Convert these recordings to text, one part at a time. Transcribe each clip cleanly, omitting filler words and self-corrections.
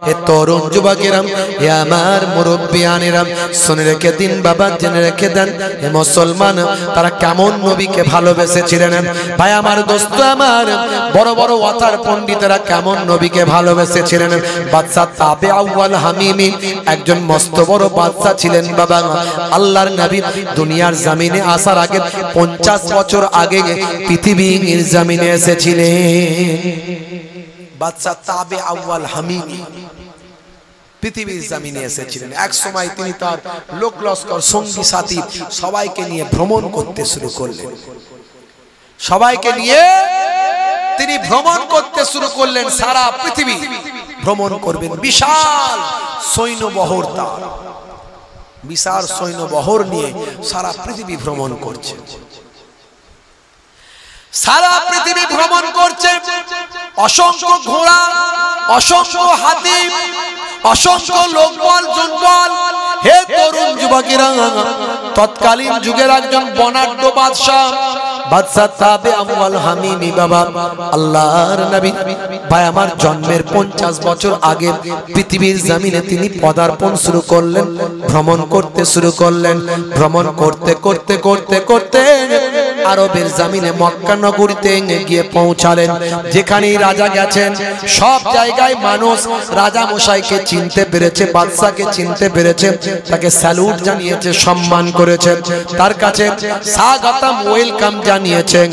হে তরুণ যুবকেরা, হে আমার মুরব্বিয়ানেরা, শুনে রেখে দিন বাবা, জেনে রেখে দেন হে মুসলমান, তারা কেমন নবীকে ভালোবেসেছিলেন। ভাই আমার, দোস্ত আমার, বড় বড় ওয়াতার পণ্ডিতেরা কেমন নবীকে ভালোবেসেছিলেন। বাদশা তাবে আউয়াল হামিমি একজন মস্ত বড় বাদশা ছিলেন বাবা। আল্লাহর নবী দুনিয়ার জমিনে আসার আগে 50 বছর আগে পৃথিবীর জমিনে এসেছিলেন। বাদশা তাবে আউয়াল হামিমি পৃথিবীর জমিনে এসেছিলেন। এক সময় তিনি তার লোক লস্কর সঙ্গী সাথী সবাইকে নিয়ে ভ্রমণ করতে শুরু করলেন। সবাইকে নিয়ে তিনি ভ্রমণ করতে শুরু করলেন। সারা পৃথিবী ভ্রমণ করবেন। বিশাল সৈন্যবহর, তার বিশাল সৈন্যবহর নিয়ে সারা পৃথিবী ভ্রমণ করছে। সারা পৃথিবী ভ্রমণ করছে। অসংখ্য ঘোড়া, অসংখ্য হাতি, অসংখ্য লোকবল জনবল। হে তরুণ যুবকেরা, তৎকালীন যুগের একজন বনাঢ্য বাদশা, বাদশা তাবে আউয়াল হামিমি বাবা, আল্লাহর নবী ভাই আমার জন্মের 50 বছর আগে পৃথিবীর জমিনে তিনি পদার্পণ শুরু করলেন, ভ্রমণ করতে শুরু করলেন। ভ্রমণ করতে করতে করতে করতে আরবের জমিনে মক্কা নগরীতে গিয়ে পৌঁছালেন। যেখানেই রাজা গেছেন সব জায়গায় মানুষ রাজা মশাইকে চিনতে পেরেছে, বাদশাকে চিনতে পেরেছে, তাকে স্যালুট জানিয়েছে, সম্মান করেছে, তার কাছে স্বাগতম ওয়েলকাম জানিয়েছেন।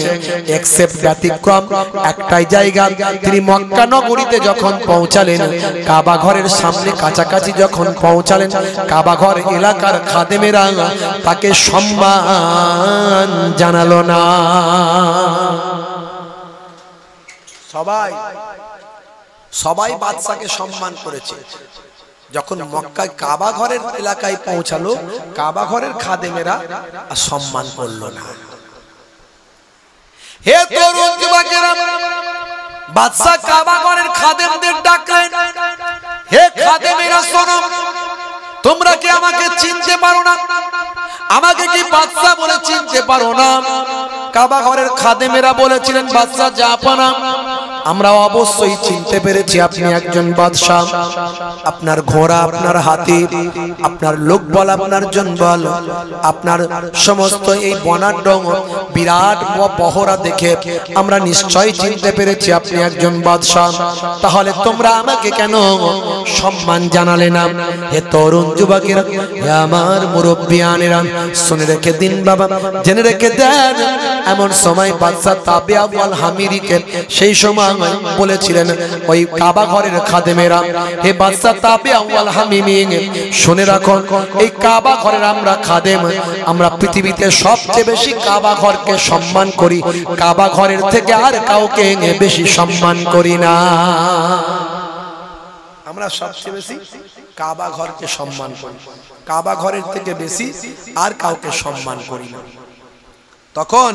এক্সেপ্ট ব্যতিক্রম একটাই জায়গা, তিনি মক্কা নগরীতে যখন পৌঁছালেন, কাবা ঘরের সামনে কাছাকাছি যখন পৌঁছালেন, কাবা ঘর এলাকার খাদেমেরা তাকে সম্মান জানালো না। সবাই বাদশাকে সম্মান করেছে। যখন মক্কায় কাবা ঘরের এলাকায় পৌঁছালো, কাবা ঘরের খাদেমেরা সম্মান করলো না। হে তরুণ যুবকেরা, বাদশা কাবা ঘরের খাদেমদের ডাকলেন, হে খাদেমেরা শোনো, তোমরা কি আমাকে চিনতে পারো না? আমাকে কি বাদশা বলে চিনতে পারো না? কাবা ঘরের খাদেমেরা বলেছিলেন, বাদশা জাহাপনা, আমরা অবশ্যই চিনতে পেরেছি আপনি একজন বাদশা। আপনার ঘোড়া, আপনার হাতি, আপনার লোকবল, আপনার জনবল, আপনার সমস্ত এই বনাঢ্য বিরাট পহরা দেখে আমরা নিশ্চয়ই চিনতে পেরেছি আপনি একজন বাদশা। তাহলে তোমরা আমাকে কেন সম্মান জানালে না? হে তরুণ যুবকেরা, হে আমার মুরব্বিয়ানেরা, শুনে রেখে দিন বাবা, জেনে রেখে দেন, এমন সময় বাদশা তাবে আউয়াল হামিরিকে সেই সময় বলেছিলেন ওই কাবা ঘরের খাদেমেরা, হে বাদশা তাবে আউয়াল হামিমি, শুনে রাখুন, এই কাবা ঘরের আমরা খাদেম, আমরা পৃথিবীতে সবচেয়ে বেশি কাবা ঘরকে সম্মান করি, কাবা ঘরের থেকে আর কাউকে বেশি সম্মান করি না। আমরা সবচেয়ে বেশি কাবা ঘরকে সম্মান করি, কাবা ঘরের থেকে বেশি আর কাউকে সম্মান করি না। তখন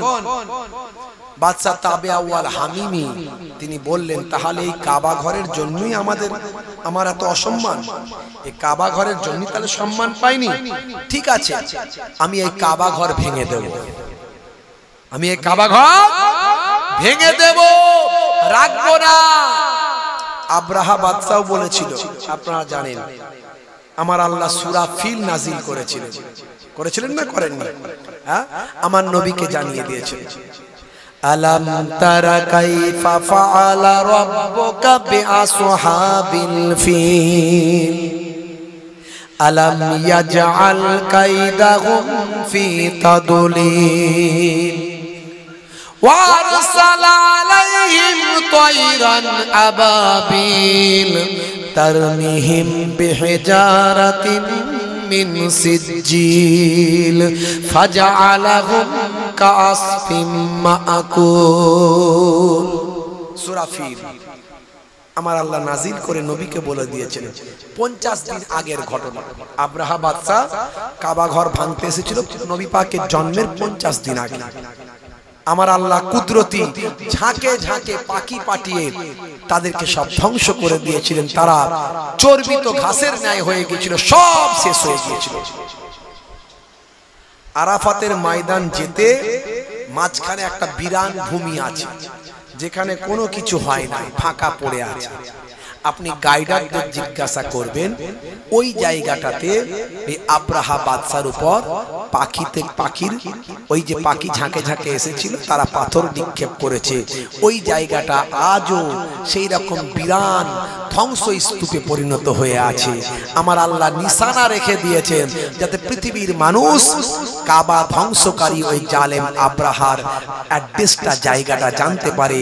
বাদশা তাবে আউয়াল হামিমি তিনি বললেন, তাহলে এই কাবা ঘরের জন্যই আমার এত অসম্মান? এই কাবা ঘরের জন্যই তাহলে সম্মান পাইনি? ঠিক আছে, আমি এই কাবা ঘর ভেঙে দেব, আমি এই কাবা ঘর ভেঙে দেব, রাখবো না। আব্রাহা বাদশাও বলেছিল, আপনারা জানেন, আমার আল্লাহ সূরা ফিল নাজিল করেছিলেন না করেননি? হ্যাঁ, আমার নবীকে জানিয়ে দিয়েছেন, আলাম তারা কাইফা ফাআলা রাব্বুকা বিআসহাবিল ফিল আলাম ইয়াজআল কাইদাহুম ফি তাদলিল ওয়া আরসালা আলাইহিম তায়রান আবাবিল তারমিহিম বিহিজারাতিন মিন সিজ্জিল ফাজআলাহুম কাআসফিম মাকুল। সূরা ফিল আমার আল্লাহ নাজিল করে নবীকে বলে দিয়েছেন 50 দিন আগের ঘটনা। আব্রাহা বাদশা কাবা ঘর ভাঙতে এসেছিল নবী পাকের জন্মের 50 দিন আগে। আমার আল্লাহ কুদরতি ঝাঁকে ঝাঁকে পাখি পাঠিয়ে তাদেরকে সব ধ্বংস করে দিয়েছিলেন। তারা চর্বিত ঘাসের ন্যায় হয়ে গিয়েছিল, সব শেষ হয়ে গিয়েছিল। আরাফাতের ময়দান যেতে মাঝখানে একটা বিরান ভূমি আছে, যেখানে কোনো কিছু হয় না, ফাঁকা পড়ে আছে। আপনি গাইডারদের জিজ্ঞাসা করবেন ওই জায়গাটাতে এই আব্রাহা বাদশার উপর পাখির ওই যে পাখি ঝাঁকে ঝাঁকে এসেছিল তারা পাথর নিক্ষেপ করেছে, ওই জায়গাটা আজও সেই রকম বিরান ধ্বংসস্তূপে পরিণত হয়ে আছে। আমার আল্লাহ নিশানা রেখে দিয়েছেন যাতে পৃথিবীর মানুষ কাবা ধ্বংসকারী ওই জালেম আব্রাহার অ্যাড্রেসটা জায়গাটা জানতে পারে।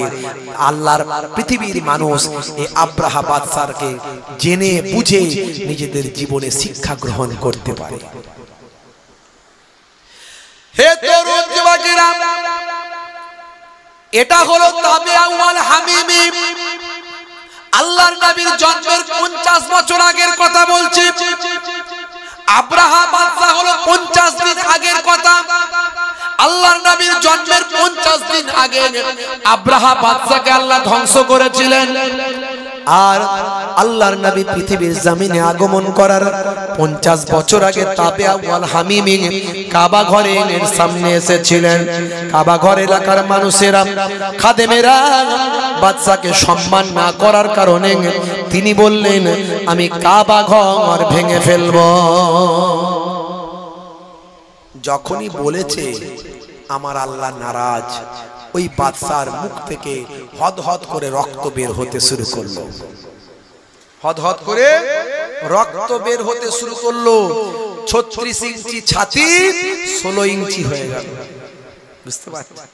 আল্লাহর পৃথিবীর মানুষ এই আব্রাহা বাদশাকে জেনে বুঝে নিজেদের জীবনে শিক্ষা গ্রহণ করতে পারে। হে তরুণ যুবকেরা, এটা হলো তাবিয়া ওয়াল হামিমি। আল্লাহর নবীর জন্মের 50 বছর আগের কথা বলছি। আব্রাহা বাদশা হলো 50 দিন আগের কথা। আল্লাহর নবীর জন্মের 50 দিন আগে আব্রাহা বাদশাকে আল্লাহ ধ্বংস করেছিলেন। আর আল্লাহর নবী পৃথিবীর জমিনে আগমন করার 50 বছর আগে তাবিয়া ওয়াল হামিমি কাবা ঘরের সামনে এসেছিলেন। কাবা ঘর এলাকার মানুষেরা খাদেমেরা বাদশাকে সম্মান না করার কারণে তিনি বললেন আমি কাবা ঘর ভেঙে ফেলব। যখনই বলেছে আমার আল্লাহ নারাজ, ওই বাদশার মুখ থেকে হদহদ করে রক্ত বের হতে শুরু করলো। হদহদ করে রক্ত বের হতে শুরু করলো। 36 ইঞ্চি ছাতি 16 ইঞ্চি হয়ে গেল। বুঝতে পারছেন?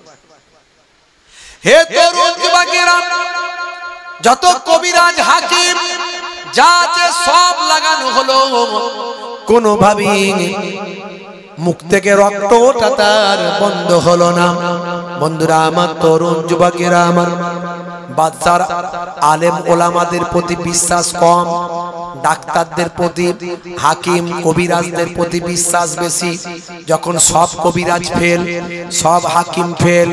হে তরুণ যুবকেরা, যত কবিরাজ হাকিম যা আছে সব লাগানো হলো, কোনোভাবেই মুখ থেকে রক্ত ওঠা তার বন্ধ হলো না। বন্ধুরা আমার, তরুণ যুবকেরা আমার, বাদশার আলেম ওলামাদের প্রতি বিশ্বাস কম, ডাক্তারদের প্রতি, হাকিম কবিরাজদের প্রতি বিশ্বাস বেশি। যখন সব কবিরাজ ফেল, সব হাকিম ফেল,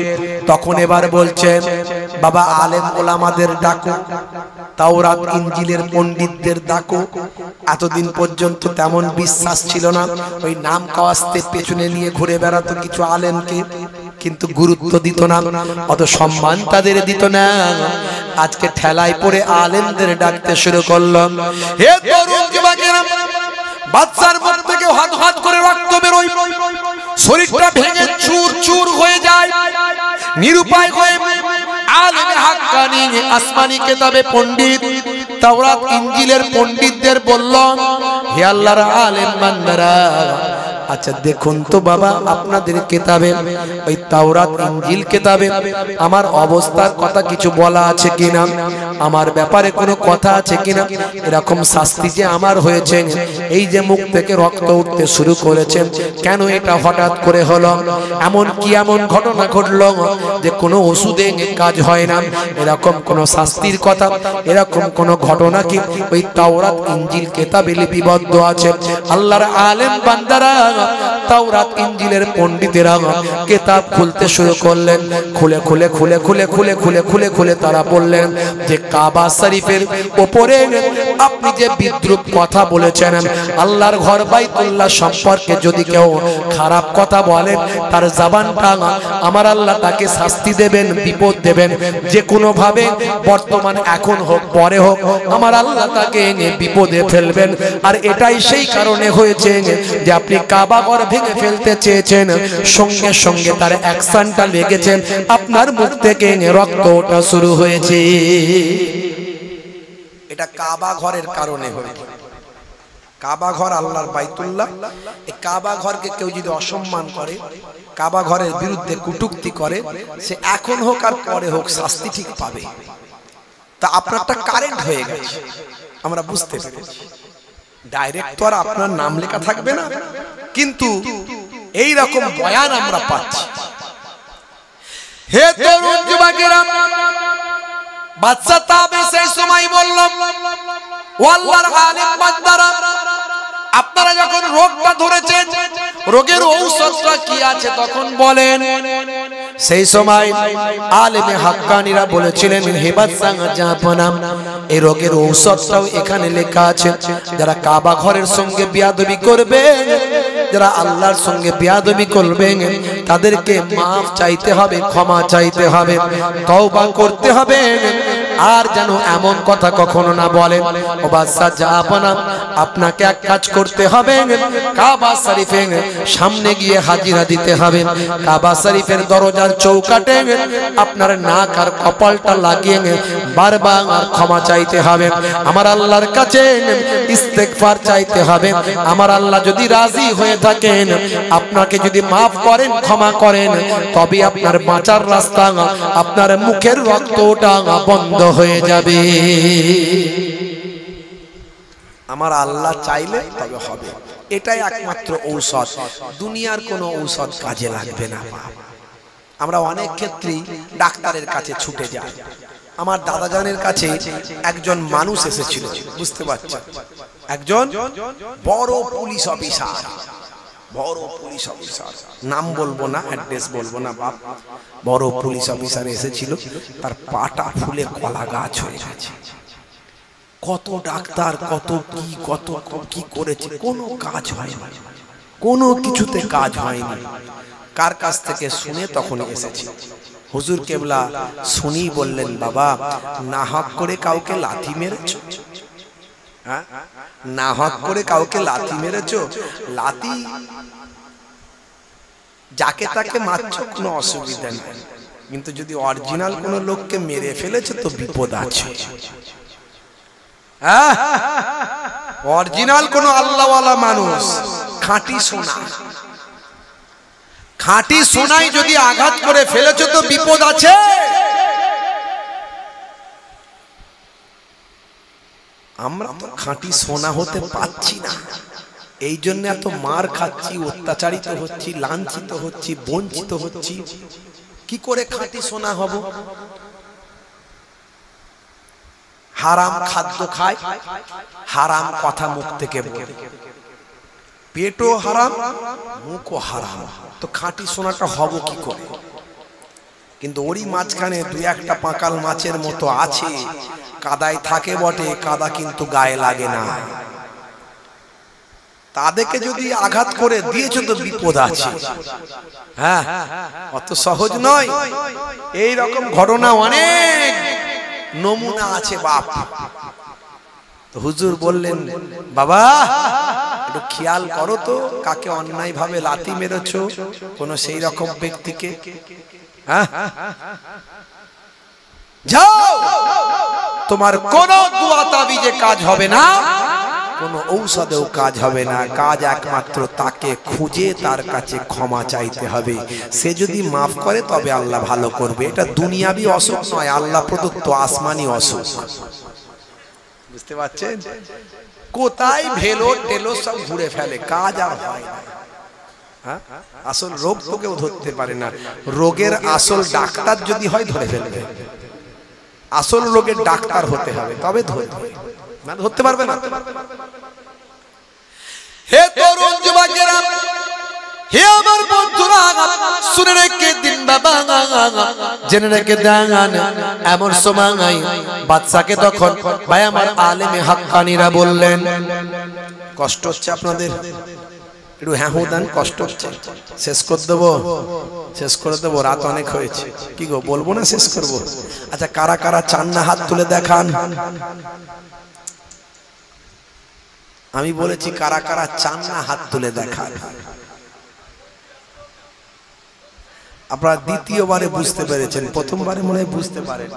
তখন এবার বলছেন বাবা আলেম ওলামাদের ডাকো, তাওরাত ইনজিলের পণ্ডিতদের ডাকো। এতদিন পর্যন্ত তেমন বিশ্বাস ছিল না, ওই নাম কাওয়াস্তে পেছনে নিয়ে ঘুরে বেড়াতো কিছু আলেমকে, কিন্তু গুরুত্ব দিত না, অত সম্মান তাদের দিত না। আজকে ঠেলায় পড়ে আলেমদের ডাকতে শুরু করলো। হে তরুণ যুবকেরা, বাদশার মুখ থেকে হদহদ করে রক্ত বেরোয়, শরীরটা ভেঙে চুর চুর হয়ে যায়, নিরুপায় হয়ে আলেমে হাক্কানি আসমানি কিতাবে পণ্ডিত তাওরাত ইনজিলের পণ্ডিতদের বলল, হে আল্লাহর আলেম বান্দারা, আচ্ছা দেখুন তো বাবা, আপনাদের কিতাবে ওই তাওরাত ইনজিল কিতাবে আমার অবস্থার কথা কিছু বলা আছে কিনা, আমার ব্যাপারে কোনো কথা আছে কিনা? এরকম শাস্তি যে আমার হয়েছে, এই যে মুখ থেকে রক্ত উঠতে শুরু করেছে, কেন এটা হঠাৎ করে হলো? এমন কি এমন ঘটনা ঘটলো যে কোনো ওষুধে কাজ হয় না? এরকম কোনো শাস্তির কথা, এরকম কোনো ঘটনা কি ওই তাওরাত ইনজিল কিতাবে লিপিবদ্ধ আছে? আল্লাহর আলেম বান্দারা, তাওরাত ইনজিলের পণ্ডিতেরা কিতাব খুলতে শুরু করলেন। খুলে খুলে খুলে খুলে খুলে খুলে খুলে খুলে তারা বললেন যে কাবা শরীফের উপরে আপনি যে বিদ্রুপ কথা বলেছেন, আল্লাহর ঘর বাইতুল্লাহ সম্পর্কে যদি কেউ খারাপ কথা বলে, তার জবানটা আমার আল্লাহ তাকে শাস্তি দেবেন, বিপদ দেবেন, যে কোনো ভাবে, বর্তমান এখন হোক পরে হোক, আমার আল্লাহ তাকে বিপদে ফেলবেন। আর এটাই সেই কারণে হয়েছে যে আপনি কাবা ঘর ভেঙে ফেলতে চেয়েছেন, সঙ্গে সঙ্গে তার অ্যাকশনটা লেগেছে, আপনার মুখ থেকে রক্ত ওঠা শুরু হয়েছে। এটা কাবা ঘরের কারণে হয়েছে। কাবা ঘর আল্লাহর বাইতুল্লাহ, এই কাবা ঘরকে কেউ যদি অসম্মান করে, কাবা ঘরের বিরুদ্ধে কটূক্তি করে, সে এখন হোক আর পরে হোক শাস্তি ঠিক পাবে। তা আপনারটা কারেন্ট হয়ে গেছে, আমরা বুঝতে পেরেছি। ডাইরেক্ট তো আর আপনার নাম লেখা থাকবে না, কিন্তু এই রকম বয়ান আমরা পাচ্ছি। হে তরুণ যুবকেরা, বাদশা তাবে সেই সময় বলল, ও আল্লাহর আলেম বান্দারা, আপনারা যখন রোগটা ধরেছেন, রোগের ঔষধটা কি আছে তখন বলেন। সেই সময় আলেমে হাক্কানিরা বলেছিলেন, হে বাদশা জাহাপনা, এই রোগের ঔষধটাও এখানে লেখা আছে। যারা কাবা ঘরের সঙ্গে বিয়াদবি করবে, যারা আল্লাহর সঙ্গে বিয়াদবি করবেন, তাদেরকে মাফ চাইতে হবে, ক্ষমা চাইতে হবে, তওবা করতে হবে। আর যেন এমন কথা কখনো না বলে। ও বাদশা জাহাপনা, আপনাকে এক কাজ করতে হবে, কাবা শরীফের সামনে গিয়ে হাজিরা দিতে হবে। কাবা শরীফের দরজার চৌকাটে আপনার নাক আর কপালটা লাগিয়ে বারবার ক্ষমা চাইতে হবে, আমার আল্লাহর কাছে ইস্তেগফার চাইতে হবে। আমার আল্লাহ যদি রাজি হয়ে থাকেন, আপনাকে যদি মাফ করেন, ক্ষমা করেন, তবে আপনার বাঁচার রাস্তা, আপনার মুখের রক্তটা বন্ধ হয়ে যাবে। আমার আল্লাহ চাইলে তবে হবে। এটাই একমাত্র ঔষধ, দুনিয়ার কোনো ঔষধ কাজে লাগবে না। আমরা অনেক ক্ষেত্রেই ডাক্তারের কাছে ছুটে যাই। আমার দাদাজানের কাছে একজন মানুষ এসেছিল, বুঝতে পারছেন, একজন বড় পুলিশ অফিসার, বড় পুলিশ অফিসার, নাম বলবো না, অ্যাড্রেস বলবো না বাপ, বড় পুলিশ অফিসার এসেছিল। তার পাটা ফুলে কলা গাছ হয়ে গেছে। কত ডাক্তার কত কি করেছে, কোনো কাজ হয়নি, কোনো কিছুতে কাজ হয়নি। কার কাছ থেকে শুনে তখন এসেছে হুজুর কেবলা, শুনি বললেন, বাবা না হক করে কাউকে লাথি মেরেছো? হ্যাঁ, না হক করে কাউকে লাথি মেরেছো? লাথি যাকে তাকে মারছো কোনো অসুবিধা নেই, কিন্তু যদি অরিজিনাল কোনো লোককে মেরে ফেলেছে তো বিপদ আছে। হ্যাঁ, অরিজিনাল কোন আল্লাহওয়ালা মানুষ, খাঁটি সোনা, খাঁটি সোনাই যদি আঘাত করে ফেলেছো তো বিপদ আছে। আমরা তো খাঁটি সোনা হতে পারছি না, এই জন্য এত মার খাচ্ছি, অত্যাচারিত হচ্ছি, লাঞ্ছিত হচ্ছি, বঞ্চিত হচ্ছি। কি করে খাঁটি সোনা হব? হারাম খাদ্য খায়, হারাম কথা মুখ থেকে বলে, পেটও হারাম, মুখও হারাম, তো খাঁটি সোনাটা হব কি করে? কিন্তু ওরই মাঝখানে দুই একটা পাকাল মাছের মতো আছে, কাদায় থাকে বটে, কাদা কিন্তু গায়ে লাগে না। তাদেরকে যদি আঘাত করে দিয়েছ তো বিপদ আছে। হ্যাঁ, অত সহজ নয়। এই রকম ঘটনা অনেক নমুনা আছে বাপ। তো হুজুর বললেন, বাবা একটু খেয়াল করো তো, কাকে অন্যায় ভাবে লাথি মেরেছো, কোন সেই রকম ব্যক্তিকে। হ্যাঁ, যাও, তোমার কোন দুয়া তাবিজে কাজ হবে না, কোন ঔষধেও কাজ হবে না। কাজ একমাত্র তাকে খুঁজে তার কাছে ক্ষমা চাইতে হবে। সে যদি মাফ করে তবে আল্লাহ ভালো করবে। এটা দুনিয়াবি অসুখ নয়, আল্লাহ প্রদত্ত আসমানি অসুখ। বুঝতে পারছেন? কোথায় ভেলো টেলো সব ঘুরে ফেলে, কাজ আর হয় না। হ্যাঁ, আসল রোগ তো কেউ ধরতে পারে না। রোগের আসল ডাক্তার যদি হয় ধরে ফেলবে। আসল রোগের ডাক্তার হতে হবে, তবে ধরবে, না ধরতে পারবে না। হে তরুণ যুবকেরা, হে আমার বন্ধুরা, শুনে রেখে দিন বাবা, জেনে রেখে দেন। এমন সময় বাদশাকে তখন ভাই আমার আলেমে হাক্কানিরা বললেন, কষ্ট হচ্ছে আপনাদের, একটু হ্যাঁ হু দেন, কষ্ট হচ্ছে, শেষ করে দেবো, শেষ করে দেবো, রাত অনেক হয়েছে। কি গো, বলবো না শেষ করবো? আচ্ছা, কারা কারা চান না হাত তুলে দেখান। আমি বলেছি কারা কারা চান না হাত তুলে দেখান। আপনারা দ্বিতীয়বারে বুঝতে পেরেছেন, প্রথমবারে মনে হয় বুঝতে পারেন।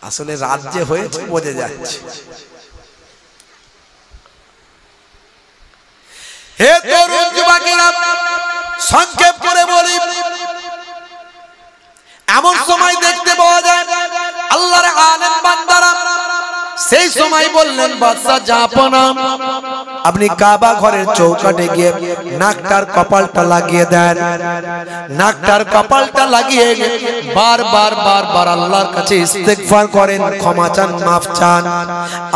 আসলে রাজ্যে হয়েছে বোঝা যাচ্ছে। হে তরুণ যুবকেরা, সংক্ষেপ করে বলি, এমন সময় দেখতে পাওয়া যায় আল্লাহর আলেম বান্দারা সেই সময় বললেন, বাদশা জাহাপনা, আপনি কাবা ঘরের চৌকাটে গিয়ে নাকটার কপালটা লাগিয়ে দেন। নাকটার কপালটা লাগিয়ে বারবার বারবার আল্লাহর কাছে ইস্তেগফার করেন, ক্ষমা চান, মাফ চান।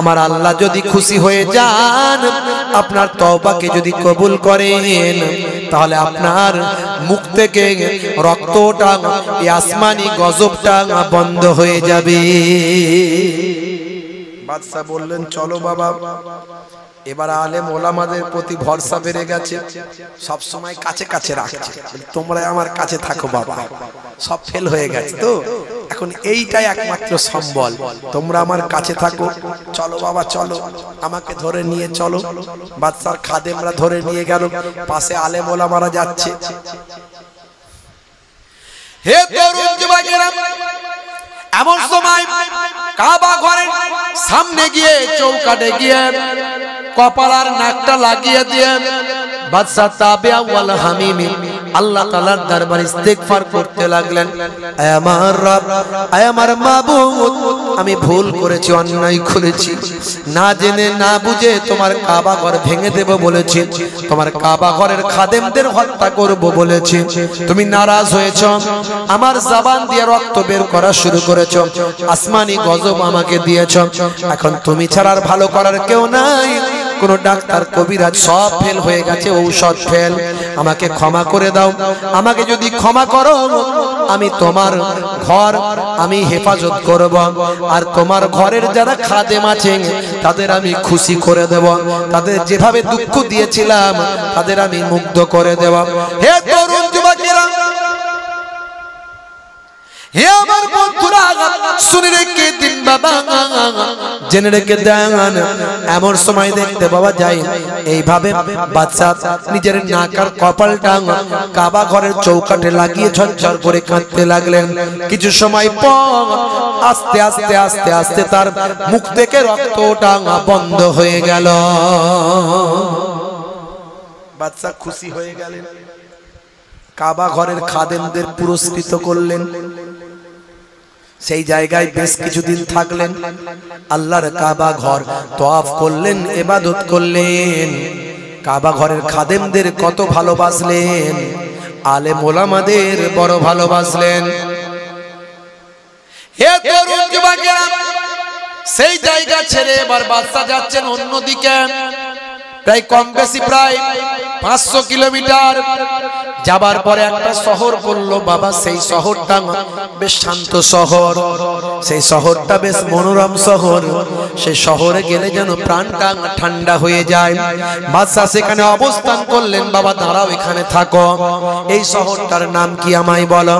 আমার আল্লাহ যদি খুশি হয়ে যান, আপনার তওবাকে যদি কবুল করেন, তাহলে আপনার মুখ থেকে রক্তটা, এই আসমানি গজবটা বন্ধ হয়ে যাবে। বাদশা বললেন, চলো বাবা, এবার আলেম ওলামাদের প্রতি ভরসা বেড়ে গেছে, সব সময় কাছে কাছে রাখছে, তোমরা আমার কাছে থাকো বাবা, সব ফেল হয়ে গেছে তো এখন এইটাই একমাত্র সম্বল, তোমরা আমার কাছে থাকো, চলো বাবা চলো, আমাকে ধরে নিয়ে চলো। বাদশার খাদেমরা ধরে নিয়ে গেল, পাশে আলেম ওলামারা যাচ্ছে। হে তরুণ যুবকেরা, এমন সময় কাবা ঘরের সামনে গিয়ে চৌকাঠে গিয়ে কপাল আর নাকটা লাগিয়ে দিয়ে বাদশা তাবিয়া ওয়াল হামিমি আল্লাহ তাআলার দরবারে ইস্তিগফার করতে লাগলেন। আয় আমার রব, আয় আমার মাবুদ, আমি ভুল করেছি, অন্যায় করেছি, না জেনে না বুঝে তোমার কাবা ঘর ভেঙে দেব বলেছি, তোমার কাবা ঘরের খাদেমদের হত্যা করব বলেছি, তুমি নারাজ হয়েছ, আমার জবান দিয়ে রক্ত বের করা শুরু করেছ, আসমানি গজব আমাকে দিয়েছ, এখন তুমি ছাড়া আর ভালো করার কেউ নাই, কোন ডাক্তার কবিরাজ সব ফেল হয়ে গেছে, ঔষধ ফেল, আমাকে ক্ষমা করে দাও, আমাকে যদি ক্ষমা করো আমি তোমার ঘর আমি হেফাজত করব, আর তোমার ঘরের যারা খাদেম আছে তাদের আমি খুশি করে দেব, তাদের যেভাবে দুঃখ দিয়েছিলাম তাদের আমি মুগ্ধ করে দেব। হে তরুণ যুবকেরা, হে আমার বন্ধুরা, শুনে রেখে দিন বাবা, জেনে রেখে দেন, এমন সময় দেখতে পাওয়া যায় এইভাবে বাদশা নিজের নাক আর কপালটা কাবা ঘরের চৌকাঠে লাগিয়ে ঝরঝর করে কাঁদতে লাগলেন। কিছু সময় পর আস্তে আস্তে আস্তে আস্তে তার মুখ থেকে রক্তটা বন্ধ হয়ে গেল। বাদশা খুশি হয়ে গেলেন, কাবা ঘরের খাদেমদের পুরস্কৃত করলেন, সেই জায়গায় বেশ কিছুদিন থাকলেন, আল্লাহর কাবা ঘর তওয়াফ করলেন, ইবাদত করলেন, কাবা ঘরের খাদেমদের কত ভালোবাসলেন, আলেম ওলামাদের বড় ভালোবাসলেন। হে তরুণ যুবকেরা, সেই জায়গা ছেড়ে এবার বাদশা যাচ্ছেন অন্যদিকে, প্রায় কম বেশি প্রায় 500 কিলোমিটার যাবার পরে একটা শহর পড়লো বাবা, সেই শহরটা বেশ শান্ত শহর, সেই শহরটা বেশ মনোরম শহর, সেই শহরে গেলে যেন প্রাণটা ঠান্ডা হয়ে যায়। বাদশা সেখানে অবস্থান করলেন, বাবা দাঁড়াও, এখানে থাকো, এই শহরটার নাম কি আমায় বলো।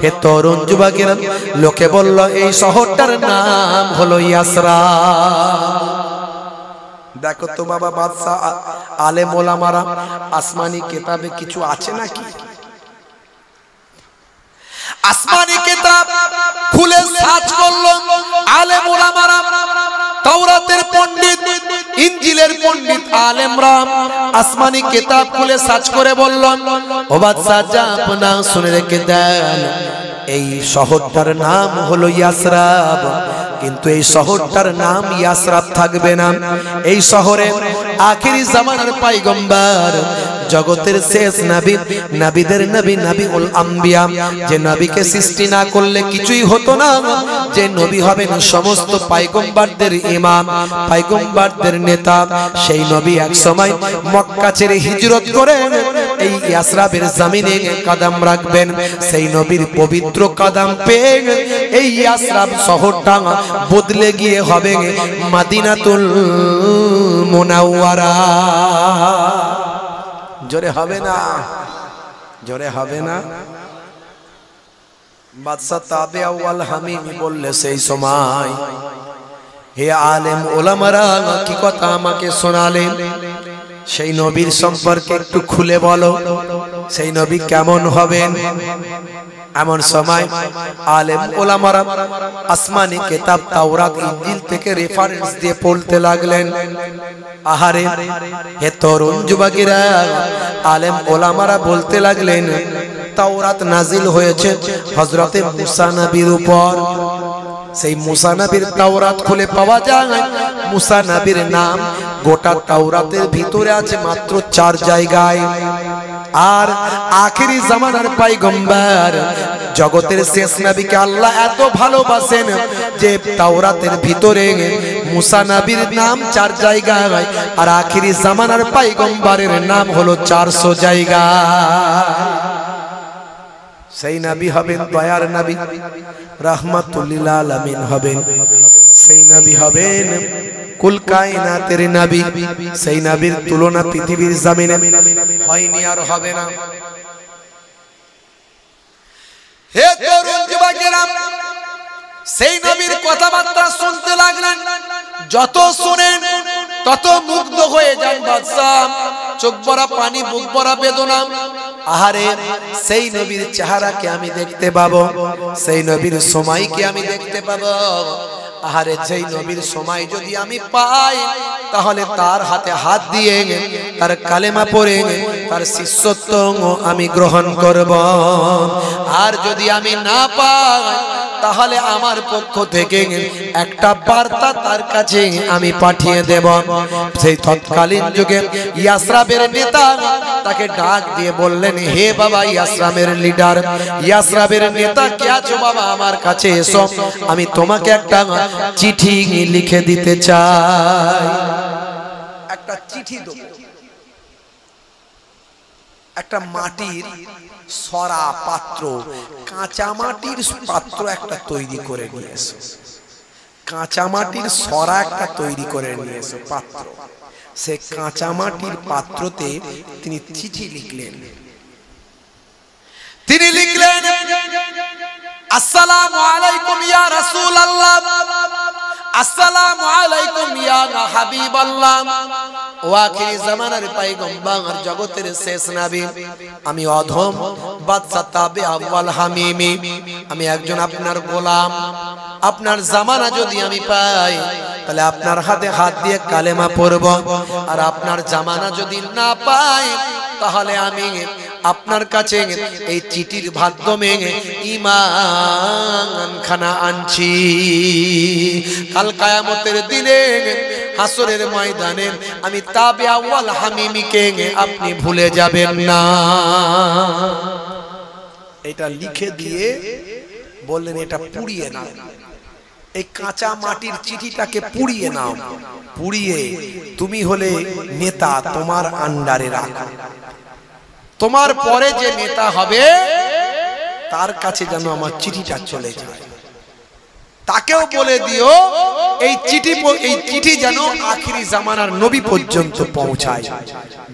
হে তরুণ যুবকেরা, লোকে বলল এই শহরটার নাম হলো ইয়াসরা। দেখো তো বাবা, বাদশা আলেম ওলামারা আসমানি কিতাবে কিছু আছে নাকি? আসমানি কিতাব খুলে সার্চ করলো আলেম ওলামারা, তাওরাতের পণ্ডিত, ইনজিলের পণ্ডিত আলেমরা আসমানি কিতাব খুলে সার্চ করে বলল, ও বাদশা যা আপনা শুনে রেখে দেন, এই শহরটার নাম হলো ইয়াসরাব, কিন্তু এই শহরটার নাম ইয়াসরাব থাকবে না, এই শহরে আখিরি জামানার পয়গম্বর, জগতের শেষ নবী, নবীদের নবী, নবীউল আম্বিয়া, যে নবীকে সৃষ্টি না করলে কিছুই হতো না, যে নবী হবেন সমস্ত পয়গম্বরদের ইমাম, পয়গম্বরদের নেতা, সেই নবী এক সময় মক্কা ছেড়ে হিজরত করে এই ইয়াসরাবের জমিনে কদম রাখবেন, সেই নবীর পবিত্র কদম পেয়ে এই ইয়াসরাব শহরটা বদলে গিয়ে হবে মদিনাতুল মুনাওয়ারা। জোরে হবে না, জোরে হবে না। বাদশা তাবিয়া ওয়াল হামিমি বললে সেই সময়, হে আলেম ওলামারা কি কথা আমাকে শোনালেন, সেই নবীর সম্পর্কে একটু খুলে বলো, সেই নবী কেমন হবেন। এমন সময় আলেম ওলামারা আসমানি কিতাব তাওরাত ইনজিল থেকে রেফারেন্স দিয়ে পড়তে লাগলেন। আহারে হে তরুণ যুবকেরা, আলেম ওলামারা বলতে লাগলেন তাওরাত নাজিল হয়েছে হযরতে মুসা নবীর উপর, সেই মুসা নবীর তাওরাত খুলে পাওয়া যায় মুসা নবীর নাম গোটা তাওরাতের ভিতরে আছে মাত্র 4 জায়গায়, আর আখেরি জামানার পয়গম্বর জগতের শেষ নবীকে আল্লাহ এত ভালোবাসেন যে তাওরাতের ভিতরে মুসা নবীর নাম 4 জায়গায়, আর আখেরি জামানার পয়গম্বরের নাম হলো 400 জায়গা। সেই নবী হবেন দয়ার নবী, রাহমাতুল লিল আলামিন হবেন, সেই নবী হবেন কুল কায়নাতের নবী। সেই নবীর তুলনা পৃথিবীর জমিনে হয়নি আর হবে না। হে তরুণ যুবকেরা, সেই নবীর কথাবার্তা শুনতে লাগলেন। যত শুনেন তত মুগ্ধ হয়ে যান বাদশাহ। চোখ ভরা পানি, বুক ভরা বেদনা। আহারে, সেই নবীর চেহারাকে আমি দেখতে পাবো, সেই নবীর সময়কে আমি দেখতে পাবো। আহারে, সেই নবীর সময় যদি আমি পাই, তাহলে তার হাতে হাত দিয়ে তার কালেমা পড়ে তার শিষ্যত্ব আমি গ্রহণ করব। আর যদি আমি না পাই, তাহলে আমার পক্ষ থেকে একটা বার্তা তার কাছে আমি পাঠিয়ে দেব। সেই তৎকালীন যুগে ইয়াসরাবের নেতা তাকে ডাক দিয়ে বললেন, হে বাবা ইয়াসরাবের লিডার, ইয়াসরাবের নেতা, কে আছো বাবা, আমার কাছে এসো, আমি তোমাকে একটা চিঠি লিখে দিতে চাই। একটা চিঠি দেব, একটা মাটির সরা পাত্র, কাঁচা মাটির পাত্র একটা তৈরি করে নিয়ে এসো। কাঁচা মাটির সরা একটা তৈরি করে নিয়ে এসো পাত্র। সে কাঁচা মাটির পাত্রতে তিনি চিঠি লিখলেন। তিনি লিখলেন, আসসালামু আলাইকুম ইয়া রাসূলুল্লাহ, আসসালামু আলাইকুম ইয়া হাবিবাল্লাহ, ও আখিরি জামানার পয়গম্বর, জগতের শেষ নবী। আমি অধম বাদশা তাবে আউয়াল হামিমি, আমি একজন আপনার গোলাম। আপনার জামানা যদি আমি পাই, তাহলে আপনার হাতে হাত দিয়ে কালেমা পড়ব। আর আপনার জামানা যদি না পাই, তাহলে আমি আপনার কাছে এই চিঠির মাধ্যমে ঈমান খানা আনছি। কাল কিয়ামতের দিনে হাসরের ময়দানে আমি তাবে আউয়াল হামিমিকে আপনি ভুলে যাবেন না। এটা লিখে দিয়ে বললেন, এটা পুড়িয়ে নাও। এই কাঁচা মাটির চিঠিটাকে পুড়িয়ে নাও। পুড়িয়ে তুমি হলে নেতা, তোমার আন্ডারে রাখো। তোমার পরে যে নেতা হবে তার কাছে যেন আমার চিঠিটা চলে যায়। তাকেও বলে দিও এই চিঠি যেন আখিরি জামানার নবী পর্যন্ত পৌঁছায়।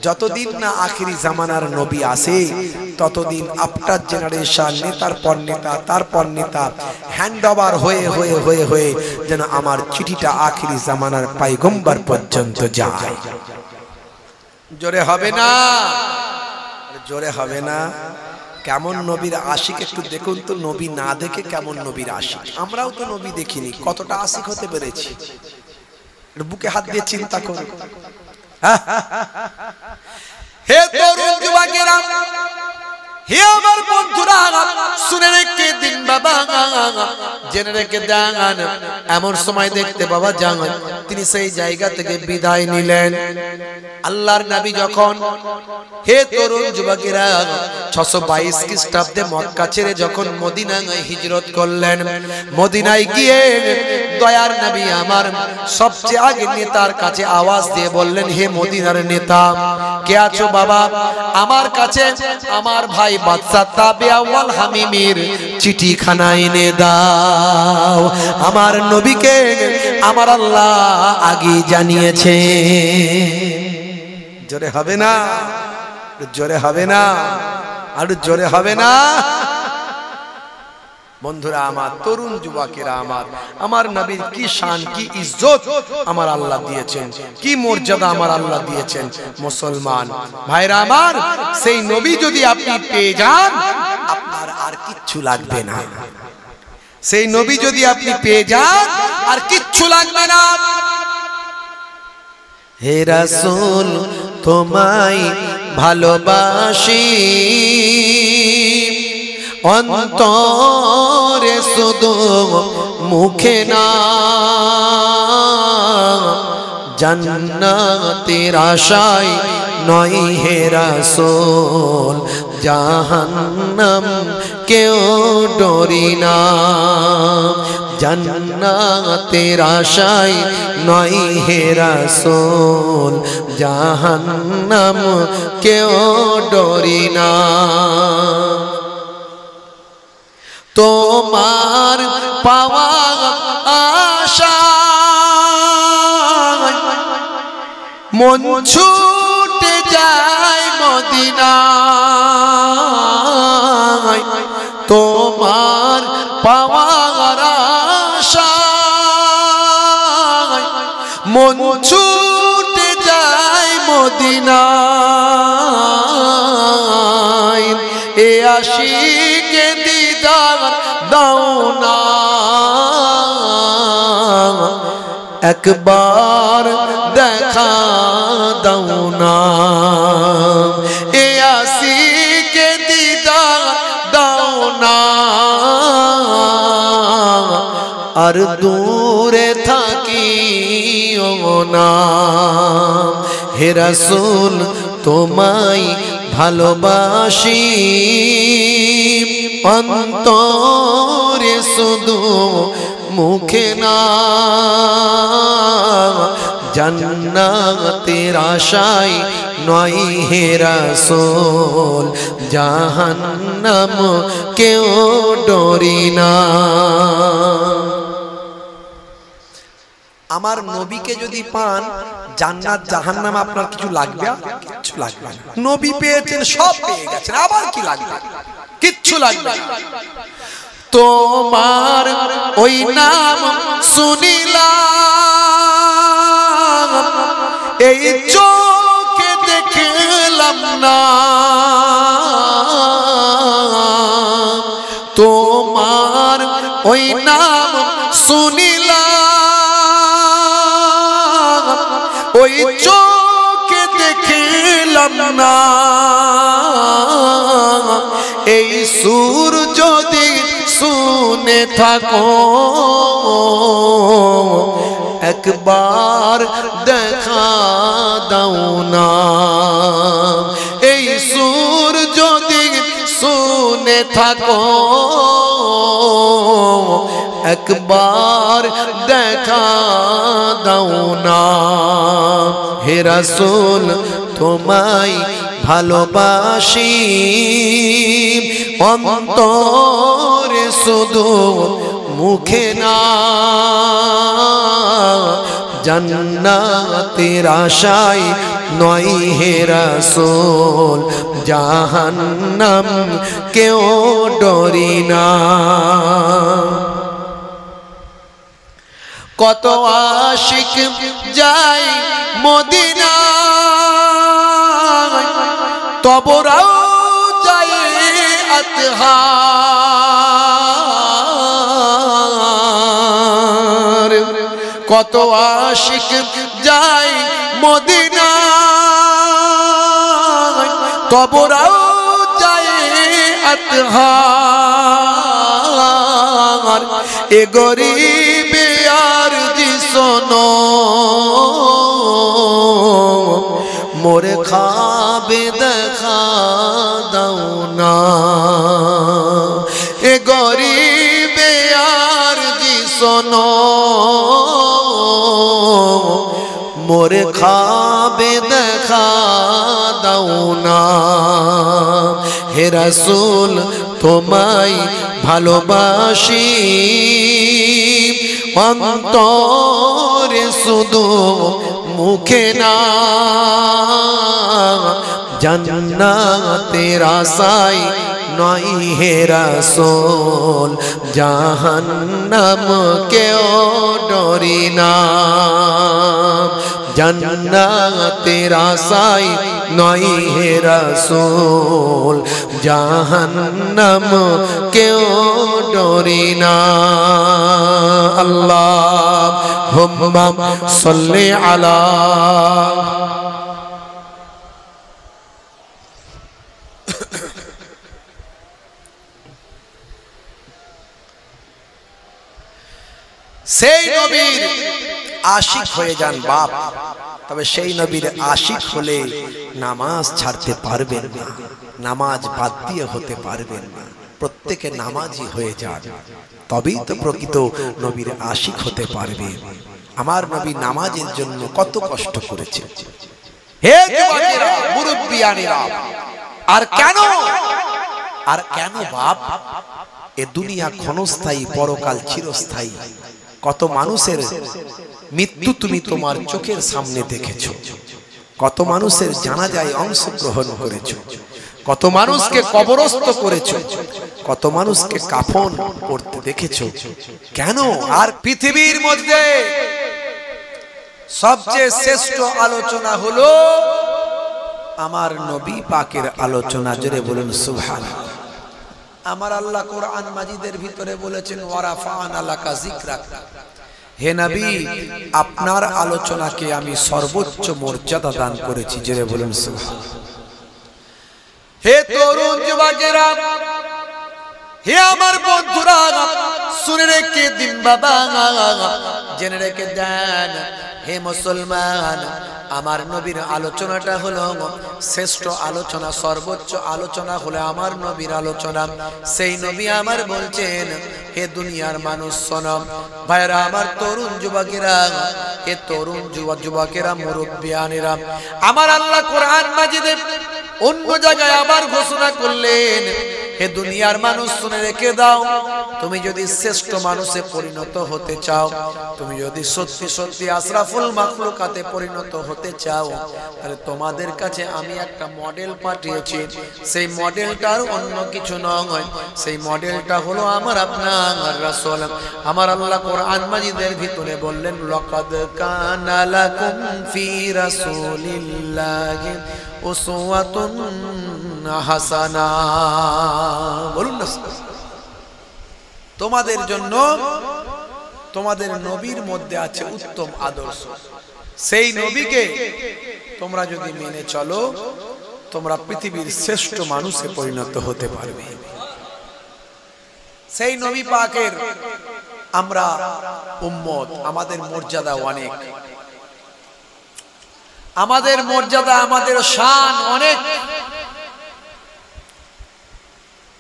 যতদিন না আখিরি জামানার নবী আসে, ততদিন আফটার জেনারেশন, নেতার পর নেতা, তারপর নেতা, হ্যান্ড ওভার হয়ে হয়ে হয়ে হয়ে যেন আমার চিঠিটা আখিরি জামানার পয়গম্বর পর্যন্ত যায়। জোরে হবে না? জোরে হবে না? কেমন নবীর আশিক একটু দেখুন তো। নবী না দেখে কেমন নবীর আশিক। আমরাও তো নবী দেখিনি, কতটা আশিক হতে পেরেছি। বুকে হাত দিয়ে চিন্তা করুন। হে তরুণ যুবকেরা, হে আমার বন্ধুরা, শুনে রেখে দিন বাবা, জেনে রেখে দেন। এমন সময় দেখতে বাবা যান, তিনি সেই জায়গা থেকে বিদায় নিলেন। আল্লাহর নবী যখন, হে তরুণ যুবকেরা, 622 খ্রিস্টাব্দে মক্কা ছেড়ে যখন মদিনায় হিজরত করলেন, মদিনায় গিয়ে দয়ার নবী আমার সবচেয়ে আগে নেতার কাছে আওয়াজ দিয়ে বললেন, হে মদিনার নেতা, কে আছো বাবা, আমার কাছে আমার ভাই বাদশা তাবে আউয়াল হামিমির চিঠিখানা এনে দাও। আমার নবীকে আমার আল্লাহ আগে জানিয়েছে। জোরে হবে না? জোরে হবে না? আর জোরে হবে না? বন্ধুরা আমার, তরুণ যুবকেরা আমার, আমার নবীর কি শান, কি ইজ্জত আমার আল্লাহ দিয়েছেন, কি মর্যাদা আমার আল্লাহ দিয়েছেন। মুসলমান ভাইরা আমার, সেই নবী যদি আপনি পেয়ে যান, আপনার আর কিচ্ছু লাগবে না। সেই নবী যদি আপনি পেয়ে যান, আর কিচ্ছু লাগবে না। হে রাসূল, তোমায় ভালোবাসি, অন্তরে শুধু মুখে না, জান্নাতের আশায় নয় হে রাসূল, জাহান্নাম কেউ ডরি না। জান্নাতের আশায় নয় হে রাসূল, জাহান্নাম কেউ ডরি না। তোমার পাওয়া আশা মন ছুটে যায় মদিনায় তোমার পাওয়ার আশায় মন ছুটে যায় মদিনায় এ আশিকে দিদার দাও না একবার দেখা দাও না এ আশিকে দিদার দাও না আর দূরে থাকিও না হে রাসূল তোমায় ভালোবাসি অন্তরে শুধু মুখে না জান্নাতের আশায় নয় হে রাসূল জাহান্নাম কেউ ডরি না। আমার নবীকে যদি পান জান্নাত জাহান্নাম আপনার কিছু লাগবে? কিছু লাগবে না। নবী পেয়েছেন, সব পেয়ে গেছেন, আবার কি লাগবে? কিচ্ছু লাগবে না। তোমার ওই নাম শুনিলাম এই চোখে দেখলাম না তোমার ওই নাম শুনিলাম ওই চোখে দেখলাম না এই সুর যদি শুনে থাকো একবার দেখা দাও না এই সুর যদি শুনে থাকো একবার দেখা দাও না হে রাসূল তোমায় ভালোবাসি অন্তরে শুধু মুখে না জান্নাতের আশায় নয় হে রাসূল জাহান্নাম কেউ ডরি না। কত আশিক যায় মদিনা তবরাও যায় আতহার কত আশিক যায় মদিনা তবরাও যায় আতহার এ গরিব আর জি শোনো মোরে খাবে দেখা দাও না এ গরিব আর জি শোনো মোরে খাবে দেখা দাও না হে রাসূল তোমায় ভালোবাসি অন্তরে শুধু মুখে না জান্নাতের আশায় নয় হে রাসূল জাহান্নাম কেউ ডরি না জান্নাতের আশায় নয় হে রাসূল জাহান্নাম কেউ ডরি না। আল্লাহুম্মা সাল্লি আলা সেই নবীর আশিক হয়ে যান বাপ, তবে সেই নবীর আশিক হলে নামাজ ছাড়তে পারবেন না, নামাজ বাদ দিয়ে হতে পারবেন না। প্রত্যেকে নামাজি হয়ে যান, তবেই তো প্রকৃত নবীর আশিক হতে পারবে। আমার নবী নামাজের জন্য কত কষ্ট করেছে। হে যুবকেরা, মুরব্বিয়ানেরা, আর কেন বাপ? এ দুনিয়া ক্ষণস্থায়ী, পরকাল চিরস্থায়ী। কত মানুষের মৃত্যু তুমি তোমার চোখের সামনে দেখেছো। কত মানুষের জানাজায় অংশগ্রহণ করেছো, কত মানুষকে কবরস্থ করেছো, কত মানুষকে কাফন পরতে দেখেছো। কেন? আর পৃথিবীর মধ্যে সবচেয়ে শ্রেষ্ঠ আলোচনা হলো আমার নবী পাকের আলোচনা। জোরে বলুন সুবহানাল্লাহ। আমার আল্লাহ কোরআন মাজিদের ভিতরে বলেছেন ওয়ারাফা'না লাকা যিকরাক, হে নবী আপনার আলোচনাকে আমি সর্বোচ্চ মর্যাদা দান করেছি। জোরে বলুন সুবহানাল্লাহ। হে তরুণ যুবকেরা, হে আমার বন্ধুরা, শুনে রেখে দিন বাবা, জেনে রেখে দেন হে মুসলমান, আমার নবীর আলোচনাটা হলো শ্রেষ্ঠ আলোচনা, সর্বোচ্চ আলোচনা হলো আমার নবীর আলোচনা। সেই নবী আমার বলছেন হে দুনিয়ার মানুষ শোনো, ভাইরা আমার তরুণ যুবকেরা, হে তরুণ যুবকেরা, মুরব্বিয়ানেরা, আমার আল্লাহ কোরআন মাজিদে অন্য জায়গায় আবার ঘোষণা করলেন হে দুনিয়ার মানুষ শুনে রেখে দাও, তুমি যদি শ্রেষ্ঠ মানুষে পরিণত হতে চাও, তুমি যদি সত্যি সত্যি আশরাফুল মাখলুকাতে পরিণত হতে চাও, তাহলে তোমাদের কাছে আমি একটা মডেল পাঠিয়েছি। সেই মডেলটার অন্য কিছু নয়, সেই মডেলটা হলো আমার আপনার রাসূল। আমার আল্লাহ কোরআন মাজিদের ভিতরে বললেন লাকাদ কানা লাকুম ফি রাসূলিল্লাহি উসওয়াতুন হাসানা। বলুন না, তোমাদের জন্য তোমাদের নবীর মধ্যে আছে উত্তম আদর্শ। সেই নবীকে তোমরা যদি মেনে চলো, তোমরা পৃথিবীর শ্রেষ্ঠ মানুষে পরিণত হতে পারবে। সেই নবী পাকের আমরা উম্মত, আমাদের মর্যাদা অনেক, আমাদের মর্যাদা, আমাদের শান অনেক।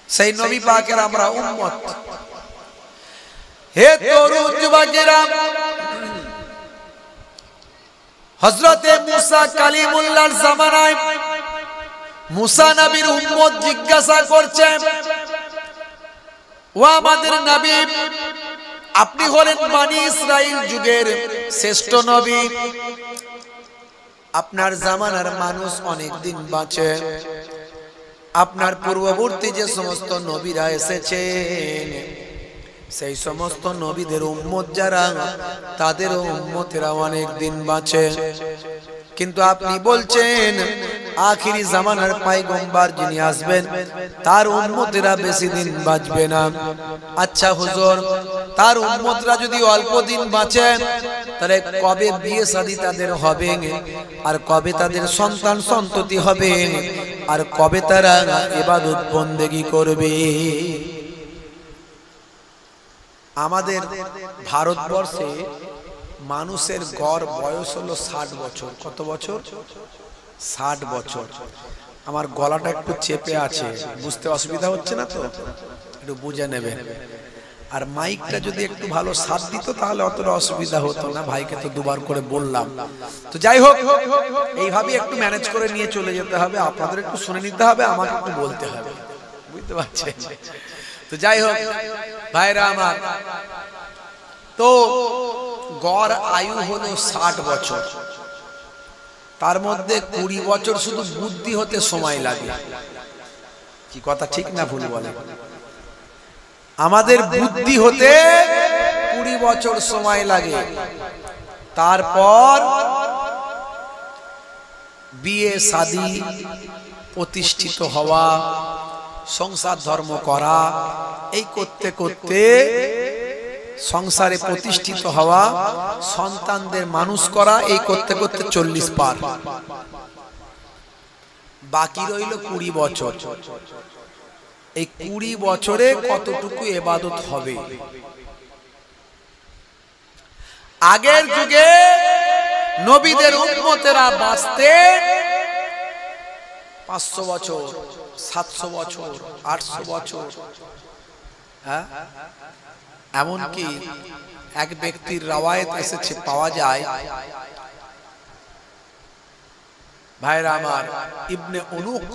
সেই নবী পাকের আমরা উম্মত। হে তরুণ যুবকেরা, হযরতে মুসা কালিমুল্লাহর জামানায় মুসা নবীর উম্মত জিজ্ঞাসা করছে, ও আমাদের নবী, আপনি হলেন বনি ইসরাইল যুগের শ্রেষ্ঠ নবী, আপনার জামানার মানুষ অনেক দিন বাঁচে, আপনার পূর্ববর্তী যে সমস্ত নবীরা এসেছেন সেই সমস্ত নবীদের উম্মত যারা, তাদের উম্মতেরা অনেক দিন বাঁচে, কিন্তু আপনি বলছেন আখিরি জামানার পয়গম্বর যিনি আসবেন তার উম্মতেরা বেশি দিন বাঁচবে না। আচ্ছা হুজুর, তার উম্মতরা যদি অল্প দিন বাঁচে, তাহলে কবে বিয়ে শাদী তাদের হবে, আর কবে তাদের সন্তান সন্ততি হবে, আর কবে তারা ইবাদত বন্দেগী করবে? আমাদের ভারতবর্ষে মানুষের গড় বয়স হলো 60 বছর। কত বছর? 60 বছর। আমার গলাটা একটু চেপে আছে, বুঝতে অসুবিধা হচ্ছে না তো? একটু বুঝে নেবেন। আর মাইকটা যদি একটু ভালো সাথ দিত তাহলে অতটা অসুবিধা হতো না। ভাইকে তো দুবার করে বললাম। তো যাই হোক, এইভাবে একটু ম্যানেজ করে নিয়ে চলে যেতে হবে। আপনাদের একটু শুনে নিতে হবে, আমাকে একটু বলতে হবে, বুঝতে পারছেন? তো যাই হোক ভাইরা আমার, তো গড় আয়ু হলো 60 বছর। তার মধ্যে 20 বছর শুধু বুদ্ধি হতে সময় লাগে। কি কথা ঠিক না ভুল বলে? আমাদের বুদ্ধি হতে 20 বছর সময় লাগে। তারপর বিয়ে শাদী, প্রতিষ্ঠিত হওয়া, সংসার ধর্ম করা, এই করতে করতে সংসারে প্রতিষ্ঠিত হওয়া, সন্তানদের মানুষ করা, এই করতে করতে 40 পার। বাকি রইল 20 বছর। এই 20 বছরে কতটুকু ইবাদত হবে? আগের যুগে নবীদের উম্মতেরা বাঁচতে 500 বছর, 700 বছর, 800 বছর। হ্যাঁ, এমনকি এক ব্যক্তির রওয়ায়াত এসেছে, পাওয়া যায়, ভাইরা আমার, ইবনে উলুক,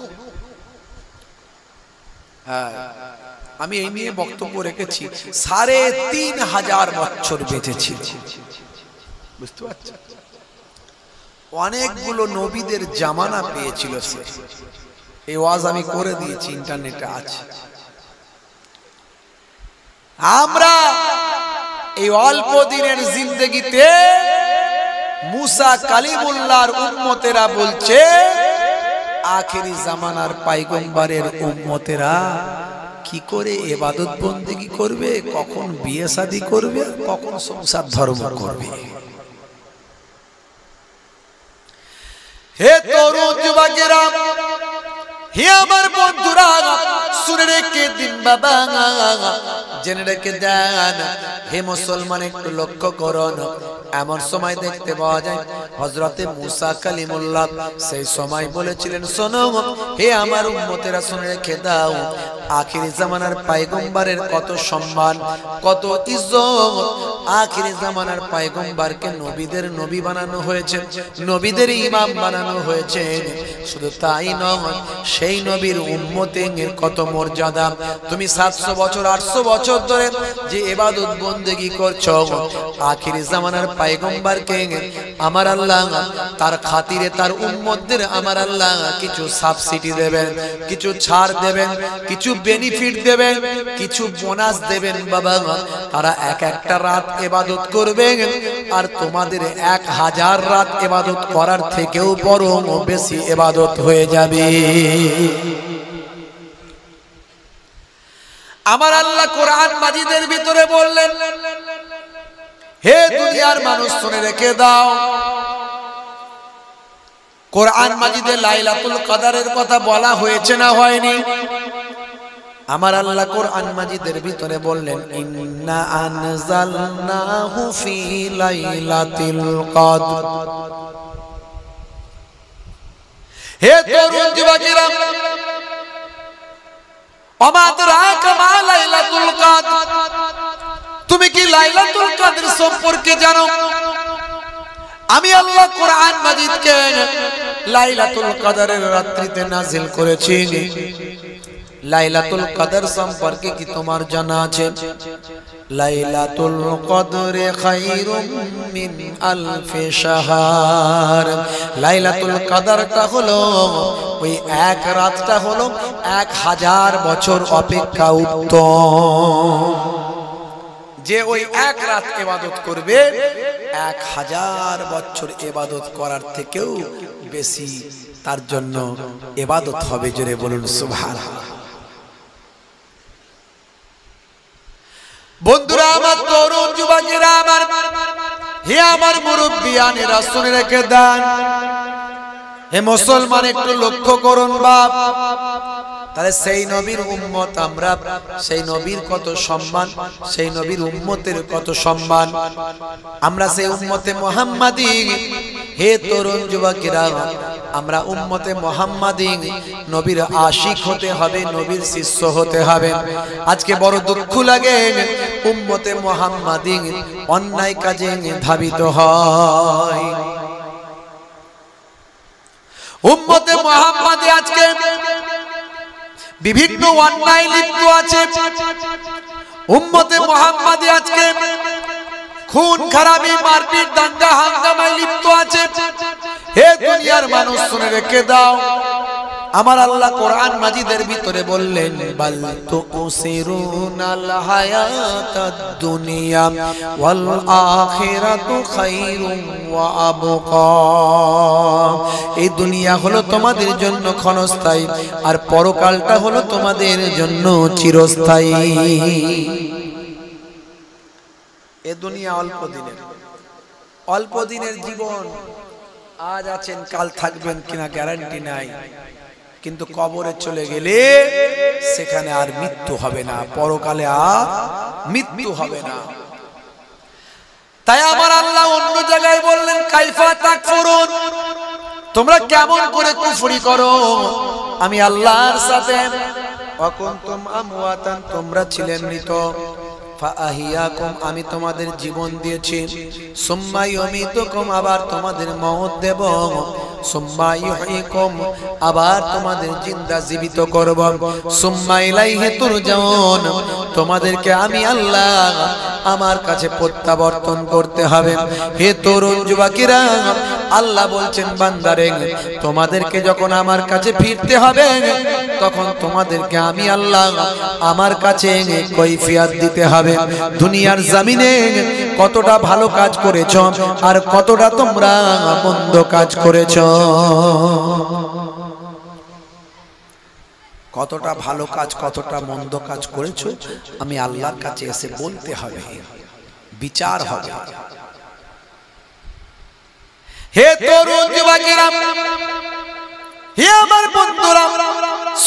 হ্যাঁ, আমি এই নিয়ে বক্তব্য রেখেছি, 3500 বছর বেঁচেছিল। বুঝতে পারছেন? অনেকগুলো নবীদের জামানা পেয়েছিল সে। এই ওয়াজ আমি করে দিয়েছি, ইন্টারনেটে আছে। আমরা এই অল্প দিনের জিন্দেগিতে মুসা কালিমুল্লাহর উম্মতেরা বলছে আখেরি জামানার পয়গম্বরের উম্মতেরা কি করে ইবাদত বন্দেগী করবে, কখন বিয়ে শাদী করবে, কখন সংসার ধর্ম করবে। হে তরুণ যুবকেরা, হে আমার বন্ধুরা, শুনে রেখে দিন বাবা, জেনে রেখে দেন। হে মুসলমান, একটু লক্ষ্য করুন। এমন সময় দেখতে পাওয়া যায় হযরতে মুসা কালিমুল্লাহ সেই সময় বলেছিলেন, শোনো হে আমার উম্মতেরা, শুনে রেখে দাও, আখিরি জামানার পয়গম্বরের কত সম্মান, কত ইজ্জত। আখিরি জামানার পয়গম্বরকে নবীদের নবী বানানো হয়েছে, নবীদের ইমাম বানানো হয়েছে। শুধু তাই নয়, সেই নবীর উম্মতের কত মর্যাদা। তুমি 700 বছর 800 বছর ধরে যে ইবাদত বন্দেগী করছো, আখিরি জামানার পয়গম্বরকে আমার আল্লাহ তার খাতিরে, তার উম্মতদের আমার আল্লাহ কিছু সাবসিডি দেবেন, কিছু ছাড় দেবেন, কিছু বেনিফিট দেবেন, কিছু বোনাস দেবেন বাবা। তারা এক একটা রাত ইবাদত করবে, আর তোমাদের 1000 রাত ইবাদত করার থেকেও বরং বেশি ইবাদত হয়ে যাবে। আমার আল্লাহ কোরআন মাজিদের ভিতরে বললেন, হে দুনিয়ার মানুষ শুনে রেখে দাও, কোরআন মাজিদে লাইলাতুল কদরের কথা বলা হয়েছে না হয়নি? আমার আল্লাহ কোরআন মাজিদের ভিতরে বললেন, ইন্না আনজালনাহু ফি লাইলাতিল কদর। হে তরুণ যুবকেরা, আমাদরাকা মা লাইলাতুল কদর, তুমি কি লাইলাতুল কদর সম্পর্কে জানো? আমি আল্লাহ কোরআন মাজিদকে লাইলাতুল কদরের রাত্রিতে নাজিল করেছি। লাইলাতুল কদর সম্পর্কে কি তোমার জানা আছে? লাইলাতুল কদরে খায়রুম মিন আলফি শাহর। লাইলাতুল কদরটা হলো ওই এক রাতটা হলো 1000 বছর অপেক্ষা উত্তম। যে ওই এক রাত ইবাদত করবে, 1000 বছর ইবাদত করার থেকেও বেশি তার জন্য ইবাদত হবে। জোরে বলুন সুবহানাল্লাহ। বন্ধুরা আমার, তরুণ যুবকেরা আমার, হে আমার মুরব্বিয়ানেরা, শুনে রেখে দেন। হে মুসলমান, একটু লক্ষ্য করুন বাপ। তাহলে সেই নবীর উম্মত আমরা, সেই নবীর কত সম্মান, সেই নবীর উম্মতের কত সম্মান। আমরা সেই উম্মতে মুহাম্মাদী। হে তরুণ যুবকেরা, আমরা উম্মতে মুহাম্মাদী, নবীর আশিক হতে হবে, নবীর শিষ্য হতে হবে। আজকে বড় দুঃখ লাগে, উম্মতে মুহাম্মাদী অন্যায় কাজে ধাবিত হয়। উম্মতে মুহাম্মাদী আজকে বিভিন্ন অন্যায় লিপ্ত আছে। উম্মতে মুহাম্মাদী আজকে খুন খারাপি, মারপিট, দাঙ্গা হাঙ্গামায় লিপ্ত আছে। হে দুনিয়ার মানুষ, শুনে রেখে দাও, আমার আল্লাহ কোরআন মাজিদের ভিতরে বললেন, বাল তুসিরুনাল হায়াতাদ দুনিয়া ওয়াল আখিরাতু খায়রুম ওয়া আবকা। এই দুনিয়া হলো তোমাদের জন্য ক্ষণস্থায়ী, আর পরকালটা হলো তোমাদের জন্য চিরস্থায়ী। এ দুনিয়া অল্প দিনের, অল্প দিনের জীবন। আজ আছেন, কাল থাকবেন কিনা গ্যারান্টি নাই। কিন্তু কবরে চলে গেলে সেখানে আর মৃত্যু হবে না, পরকালে আর মৃত্যু হবে না। তাই আমার আল্লাহ অন্য জায়গায় বললেন, কাইফা তাকফুরুন, তোমরা কেমন করে কুফরি করো আমি আল্লাহর সাথে। ওয়াকুনতুম আমওয়াতান, তোমরা ছিলে মৃত। ফাআহিয়াকুম, আমি তোমাদের জীবন দিয়েছি। সুম্মা ইউমিতুকুম, আবার তোমাদের মওত দেব। সুম্মা ইউহয়িকুম, আবার তোমাদের জিন্দা জীবিত করব। সুম্মা ইলাইহি তুরজাউন, তোমাদেরকে আমি আল্লাহ আমার কাছে প্রত্যাবর্তন করতে হবে। হে তরুণ যুবকেরা, আল্লাহ বলছেন বান্দারে তোমাদেরকে যখন আমার কাছে ফিরতে হবে তখন তোমাদেরকে আমি আল্লাহ আমার কাছে কৈফিয়ত দিতে হবে। দুনিয়ার জমিনে কতটা ভালো কাজ করেছো আর কতটা তোমরা মন্দ কাজ করেছো, কতটা ভালো কাজ কতটা মন্দ কাজ করেছো আমি আল্লাহর কাছে এসে বলতে হবে, বিচার হবে। হে তরুণ যুবকেরা, হে আমার বন্ধুরা,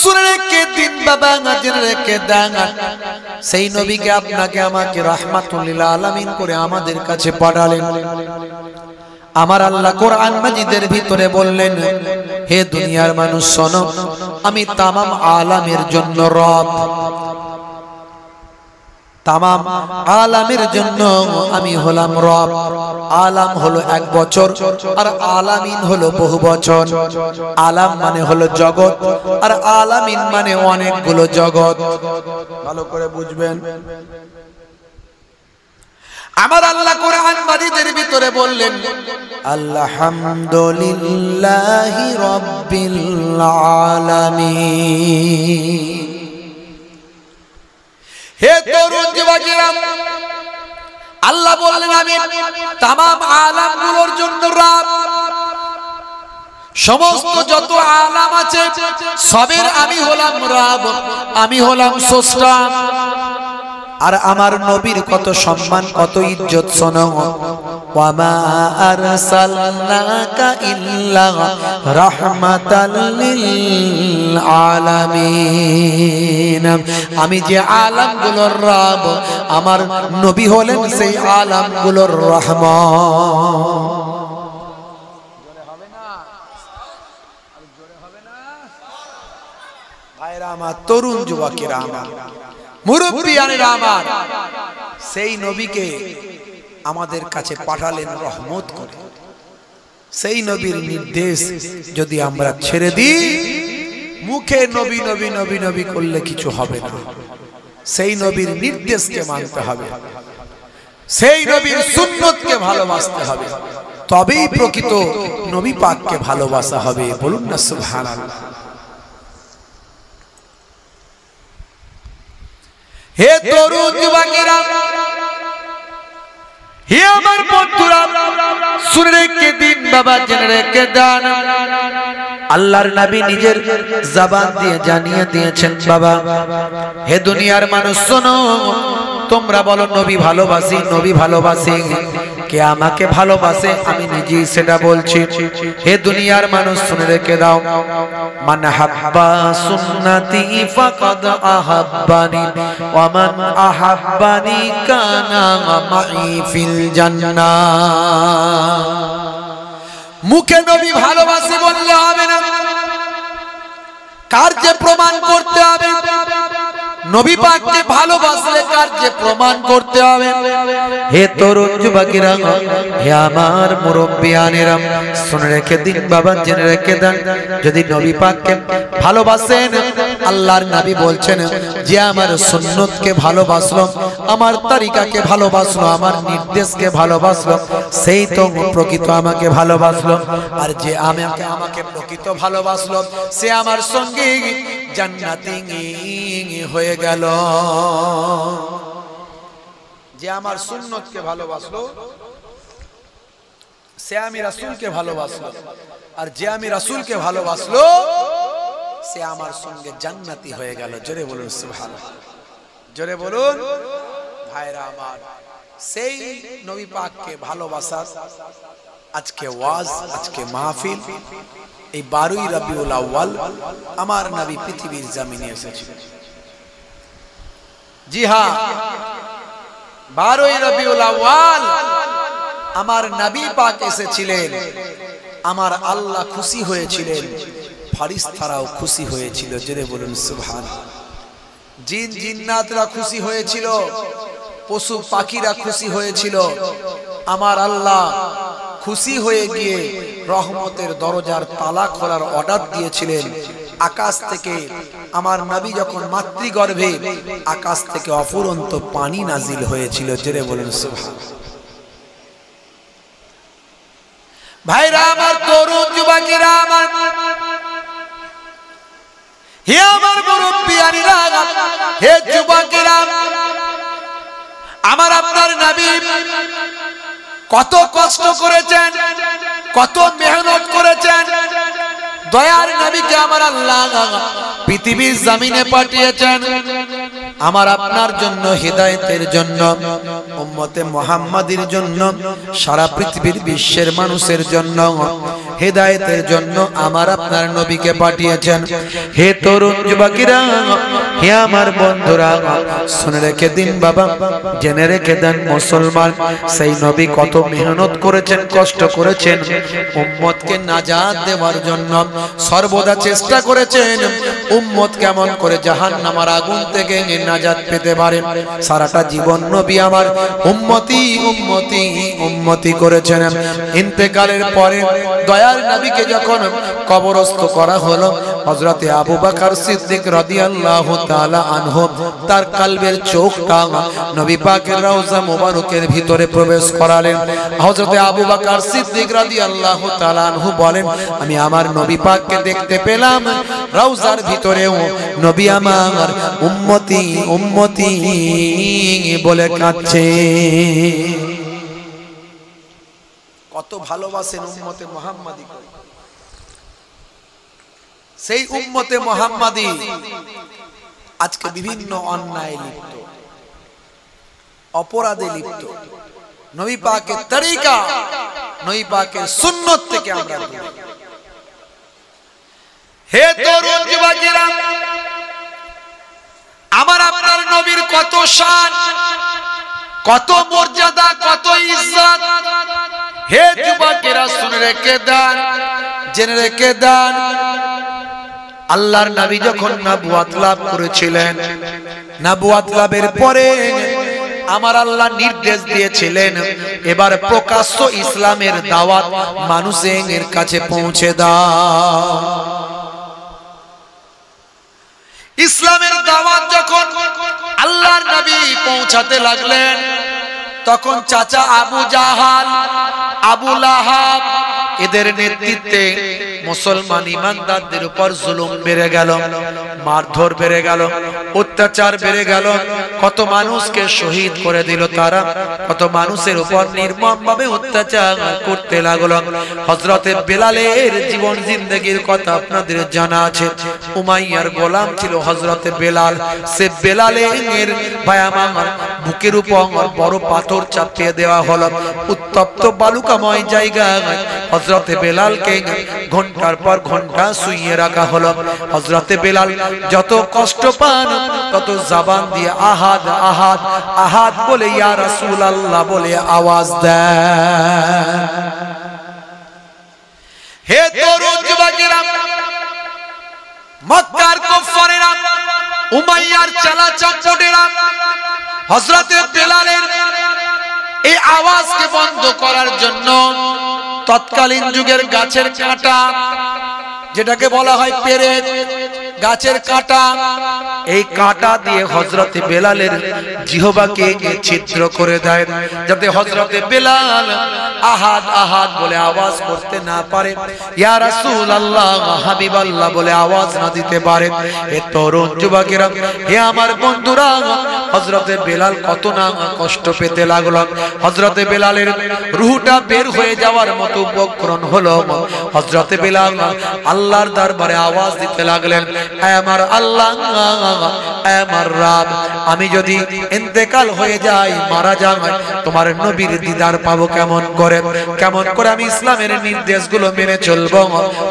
শুনে রেখে দিন বাবা, জেনে রেখে দেন, সেই নবীকে আপনাকে আমাকে রাহমাতুল লিল আলামিন করে আমাদের কাছে পাঠালেন। আমার আল্লাহ কোরআন মাজিদের ভিতরে বললেন, হে দুনিয়ার মানুষ শোনো, আমি তামাম আলামের জন্য রব, তামাম আলামের জন্য আমি হলাম রব। আলাম হলো এক বছর আর আলামিন হলো বহু বছর। আলাম মানে হলো জগৎ আর আলামিন মানে অনেকগুলো জগৎ। ভালো করে বুঝবেন। আমার আল্লাহ কোরআন মাজিদের ভিতরে বললেন, আলহামদুলিল্লাহি রাব্বিল আলামিন। হে তরুণ যুবকেরা, আল্লাহ বললেন আমি তামাম আলামগুলোর জন্য রব। সমস্ত যত আলাম আছে সবের আমি হলাম রব, আমি হলাম স্রষ্টা। আর আমার নবীর কত সম্মান কত ইজ্জত শোনো, ওয়ামা আরসালনাকা ইল্লা রাহমাতাল লিল আলামিন। আমি যে আলামগুলোর রব, আমার নবী হলেন সেই আলামগুলোর রহমত। ভাইরা আমার, তরুণ যুবকেরা আমার, মুরব্বিয়ানেরা আমার, সেই নবীকে আমাদের কাছে পাঠালেন রহমত করে। সেই নবীর নির্দেশ যদি আমরা ছেড়ে দিই, মুখে নবী নবী নবী নবী করলে কিছু হবে না। সেই নবীর নির্দেশকে মানতে হবে, সেই নবীর সুন্নতকে ভালোবাসতে হবে, তবেই প্রকৃত নবী পাককে ভালোবাসা হবে। বলুন না সুবহানাল্লাহ। হে তরুণ যুবকেরা, হে আমার বন্ধুরা, শুনে রেখে দিন বাবা, জেনে রেখে দেন, আল্লাহর নবী নিজের জবান দিয়ে জানিয়ে দিয়েছেন বাবা, হে দুনিয়ার মানুষ শোনো, তোমরা বলো নবী ভালোবাসি, নবী ভালোবাসি। কে আমাকে ভালোবাসে আমি নিজেই সেটা বলছি। হে দুনিয়ার মানুষ শুনে রেখে দাও, মান হাব্বা সুন্নতি ফাকাদ আহাব্বানি ওয়া মান আহাব্বানি কানা মাই ফিল জান্নাহ। মুখে নবী ভালোবাসি বললে হবে না, কার্যে প্রমাণ করতে হবে। নবী পাককে ভালোবাসলে কার্যে প্রমাণ করতে হবে। হে তরুণ যুবকেরা, হে আমার মুরব্বিয়ানেরা, শুনে রেখে দিন বাবা, জেনে রেখে দেন, যদি নবী পাককে ভালোবাসেন, আল্লাহর নবী বলছেন যে আমার সুন্নতকে ভালোবাসলো, আমার তরিকাকে ভালোবাসলো, আমার নির্দেশকে ভালোবাসলো, সেই তো প্রকৃত আমাকে ভালোবাসলো। আর যে আমাকে প্রকৃত ভালোবাসলো, সে আমার সঙ্গে জান্নাতি হয়ে গেল। যে আমার সুন্নতকে ভালোবাসলো, সে আমি রাসূলকে ভালোবাসলো, আর যে আমি রাসূলকে ভালোবাসলো, সে আমার সঙ্গে জান্নাতি হয়ে গেল। জোরে বলুন সুবহানাল্লাহ, জোরে বলুন। ভাইরা আমার, সেই নবী পাককে ভালোবাসা আজকে ওয়াজ, আজকে মাহফিল, এই 12ই রবিউল আউয়াল আমার নবী পৃথিবীর জমিনে এসেছিলেন। জি হ্যাঁ, 12ই রবিউল আউয়াল আমার নবী পাক এসেছিলেন। আমার আল্লাহ খুশি হয়েছিলেন, ফেরেশতারাও খুশি হয়েছিল। জোরে বলুন সুবহানাল্লাহ। জিন জিন্নাতরা খুশি হয়েছিল, পশু পাখিরা খুশি হয়েছিল। আমার আল্লাহ খুশি হয়ে গিয়ে রহমতের দরজার তালা খোলার অর্ডার দিয়েছিলেন, আকাশ থেকে আমার নবী যখন মাতৃগর্ভে আকাশ থেকে অফুরন্ত পানি নাজিল হয়েছিল। জোরে বলুন সুবহানাল্লাহ। ভাইরা আমার, তরুণ যুবকেরা আমার, হে আমার মুরব্বিয়ানিরা, হে যুবকেরা, আমার আপনার নবী কত কষ্ট করেছেন, কত মেহনত করেছেন। দয়ার নবীকে আমার আল্লাহ পৃথিবীর জমিনে পাঠিয়েছেন আমার আপনার জন্য, হিদায়াতের জন্য, উম্মতে মুহাম্মাদির জন্য, সারা পৃথিবীর বিশ্বের মানুষের জন্য হিদায়াতের জন্য আমার আপনার নবীকে পাঠিয়েছেন। হে তরুণ যুবকেরা, হে আমার বন্ধুরা, শুনে রেখে দিন বাবা, জেনে রেখে দেন মুসলমান, সেই নবী কত মেহনত করেছেন, কষ্ট করেছেন উম্মতকে নাজাত দেওয়ার জন্য। সর্বদা চেষ্টা করেছেন উম্মত কেমন করে জাহান্নামের আগুন থেকে নাজাত পেতে পারে। সারাটা জীবন নবী আমার উম্মতি উম্মতি উম্মতি করেছেন। ইন্তেকালের পরে দয়ার নবীকে যখন কবরস্থ করা হলো, হযরতে আবু বকর সিদ্দিক রাদিয়াল্লাহু তাআলা আনহু তার কলবের চোখটা নবী পাকের রওজা মুবারকের ভিতরে প্রবেশ করালেন। হযরতে আবু বকর সিদ্দিক রাদিয়াল্লাহু তাআলা আনহু বলেন, আমি আমার নবী পাককে দেখতে পেলাম রওজার ভিতরেও নবী আমার উম্মতি উম্মতি বলে কাঁদছে। কত ভালোবাসেন উম্মতে মুহাম্মাদি। সেই উম্মতে মুহাম্মাদি আজকে বিভিন্ন অন্যায় লিপ্ত, অপরাধে লিপ্ত। নবী পাকের তরিকা, নবী পাকের সুন্নাত থেকে আমরা দূরে। হে তরুণ যুবকেরা, আমার আপনার নবীর কত শান, কত মর্যাদা, কত ইজ্জত। হে যুবকেরা, শুনে রেখে দেন, জেনে রেখে দেন, আল্লাহর নবী যখন নবুয়ত লাভ করেছিলেন, নবুয়ত লাভের পরে আমার আল্লাহ নির্দেশ দিয়েছিলেন, এবার প্রকাশ্য ইসলামের দাওয়াত মানুষের কাছে পৌঁছে দাও। ইসলামের দাওয়াত যখন আল্লাহর নবী পৌঁছাতে লাগলেন, তখন চাচা আবু জাহাল, আবু লাহাব এদের নেতৃত্বে মুসলমান ইমানদারদের উপর জুলুম বেড়ে গেল, মারধর বেড়ে গেল, অত্যাচার বেড়ে গেল। কত মানুষকে শহীদ করে দিল তারা, কত মানুষের উপর নির্মমভাবে অত্যাচার করতে লাগলো। হযরতে বেলালের জীবন জিন্দেগীর কথা আপনাদের জানা আছে। উমাইয়ার গোলাম ছিল হযরতে বেলাল। সে বেলালের ভাই আমার বুকের উপর বড় পাথর চাপিয়ে দেওয়া হলো। উত্তপ্ত বালুকাময় জায়গায় হযরতে বেলালকে ঘন্টার পর ঘন্টা শুইয়ে রাখা হলো। হযরতে বেলাল যত কষ্ট পান, তত জবান দিয়ে আহাদ আহাদ আহাদ বলে ইয়া রাসূলুল্লাহ বলে আওয়াজ দেয়। হে তরুণ যুবকেরা, মক্কার কুফারেরা, উমাইয়ার চালা চম্পটেরা হযরতে বেলালের এই আওয়াজকে বন্ধ করার জন্য তৎকালীন যুগের গাছের কাঁটা, যেটাকে বলা হয় পেরেক, গাছের কাঁটা, এই কাঁটা দিয়ে হযরতে বেলালের জিহ্বাকে ছিদ্র করে দেয়, যাতে হযরতে বেলাল আহাদ আহাদ বলে আওয়াজ করতে না পারে, ইয়া রাসূলুল্লাহ হাবিবাল্লাহ বলে আওয়াজ না দিতে পারে। এ তরুণ যুবকেরা, হে আমার বন্ধুরা, হযরতে বেলাল কত না কষ্ট পেতে লাগলো। হযরতে বেলালের রূহটা বের হয়ে যাওয়ার মতো উপক্রম হলো। হযরতে বেলাল আল্লাহর দরবারে আওয়াজ দিতে লাগলেন, হে আমার আল্লাহ, হে আমার রব, আমি যদি ইন্তেকাল হয়ে যাই, মারা যাই, তোমার নবীর দিদার পাবো কেমন করে? কেমন করে আমি ইসলামের নির্দেশগুলো মেনে চলবো?